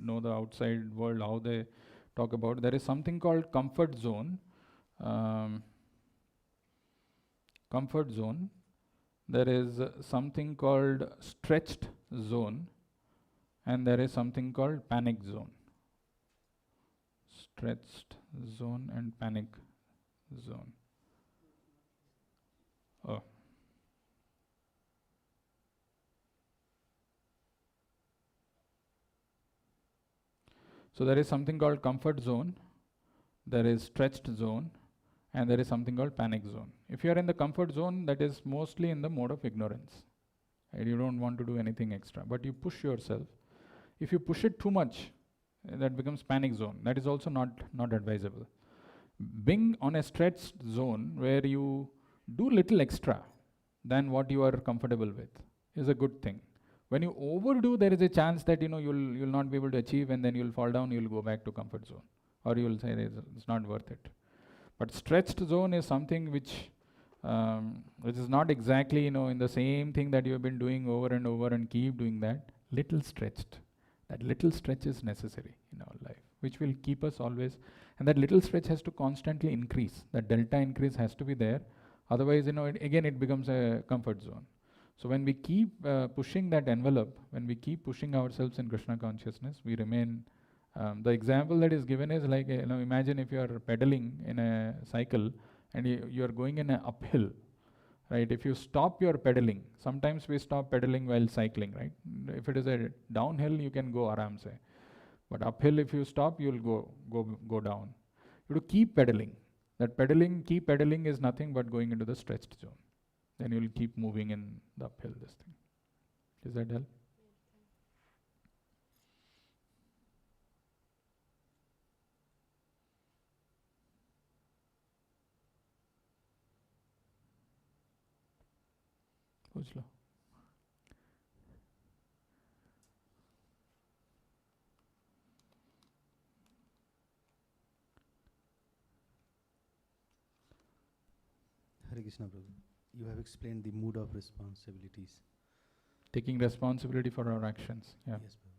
know the outside world, how they talk about, there is something called comfort zone. Comfort zone. There is something called stretched zone, and there is something called panic zone. Stretched zone and panic zone. Oh. So there is something called comfort zone, there is stretched zone, and there is something called panic zone. If you are in the comfort zone, that is mostly in the mode of ignorance. And you don't want to do anything extra, but you push yourself. If you push it too much, that becomes panic zone. That is also not advisable. Being on a stretched zone where you do little extra than what you are comfortable with is a good thing. When you overdo, there is a chance that you'll not be able to achieve, and then you'll fall down, you'll go back to comfort zone, or you'll say it's not worth it. But stretched zone is something which is not exactly in the same thing that you have been doing over and over and keep doing that. Little stretched. That little stretch is necessary in our life, which will keep us always, and that little stretch has to constantly increase. That delta increase has to be there. Otherwise, it becomes a comfort zone. So when we keep pushing that envelope, when we keep pushing ourselves in Krishna consciousness, we remain. The example that is given is like, imagine if you are pedaling in a cycle and you are going in an uphill, right? If you stop your pedaling, sometimes we stop pedaling while cycling, right? If it is a downhill, you can go aram se. But uphill, if you stop, you'll go down. You have to keep pedaling. That keep pedaling is nothing but going into the stretched zone. Then you'll keep moving in the uphill, this thing. Does that help? Go slow. Hare Krishna, Prabhu. You have explained the mood of responsibilities. Taking responsibility for our actions. Yeah. Yes, Prabhu.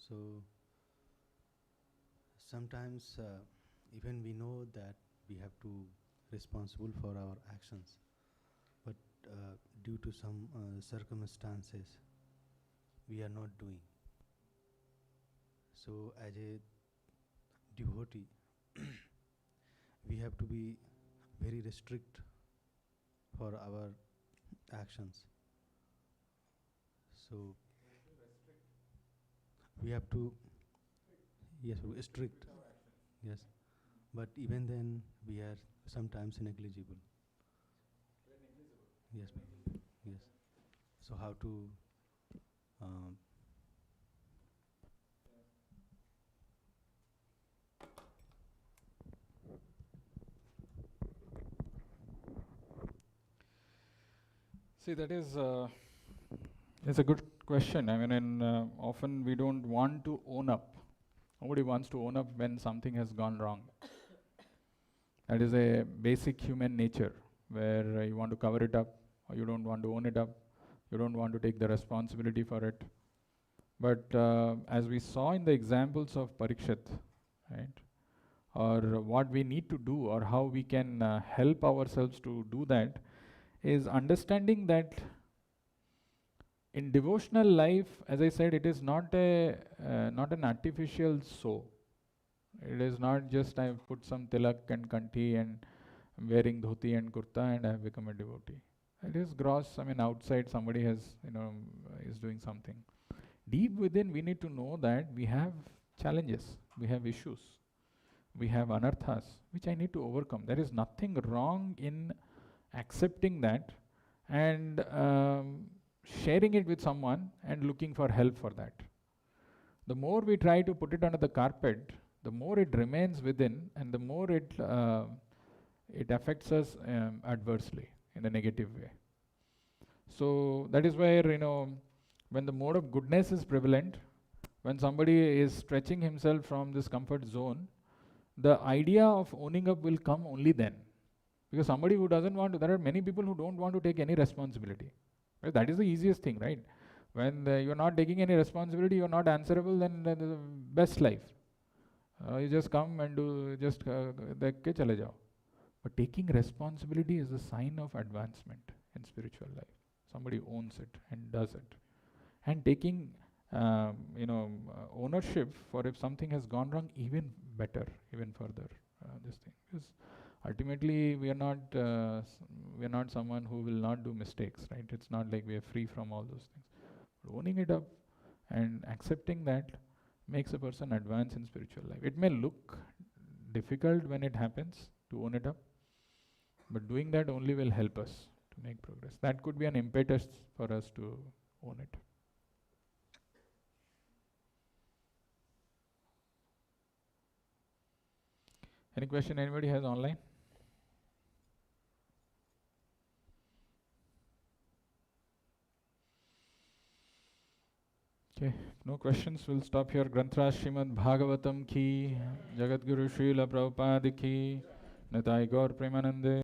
So sometimes even we know that we have to responsible for our actions, but due to some circumstances, we are not doing. So as a devotee, we have to be very restrict for our actions. So we have to, yes, strict, yes. But even then, we are sometimes negligible. Yes, yes. So how to um, See, that is it's a good question. I mean, and often we don't want to own up. Nobody wants to own up when something has gone wrong. That is a basic human nature, where you want to cover it up, or you don't want to own it up. You don't want to take the responsibility for it. But as we saw in the examples of Parikshit, right, or what we need to do, or how we can help ourselves to do that, is understanding that in devotional life, as I said, it is not an artificial show. It is not just I put some tilak and kanti and wearing dhoti and kurta and I have become a devotee. It is gross. I mean, outside somebody has, is doing something. Deep within, we need to know that we have challenges, we have issues, we have anarthas, which I need to overcome. There is nothing wrong in accepting that and sharing it with someone and looking for help for that. The more we try to put it under the carpet, the more it remains within, and the more it affects us adversely in a negative way. So that is where, when the mode of goodness is prevalent, when somebody is stretching himself from this comfort zone, the idea of owning up will come only then. Because somebody who doesn't want to, there are many people who don't want to take any responsibility. Right? That is the easiest thing, right? When you're not taking any responsibility, you're not answerable, then the best life. You just come and do, just dekh ke chale jao. But taking responsibility is a sign of advancement in spiritual life. Somebody owns it and does it. And taking, ownership for if something has gone wrong, even better, even further, this thing. Because ultimately, we are not someone who will not do mistakes, right? It's not like we are free from all those things. But owning it up and accepting that makes a person advance in spiritual life. It may look difficult when it happens to own it up, but doing that only will help us to make progress. That could be an impetus for us to own it. Any question anybody has online? Okay, no questions. We'll stop here. Granthra Srimad Bhagavatam ki, Jagat Guru Srila Prabhupada ki, Nitai Gaur Premanande.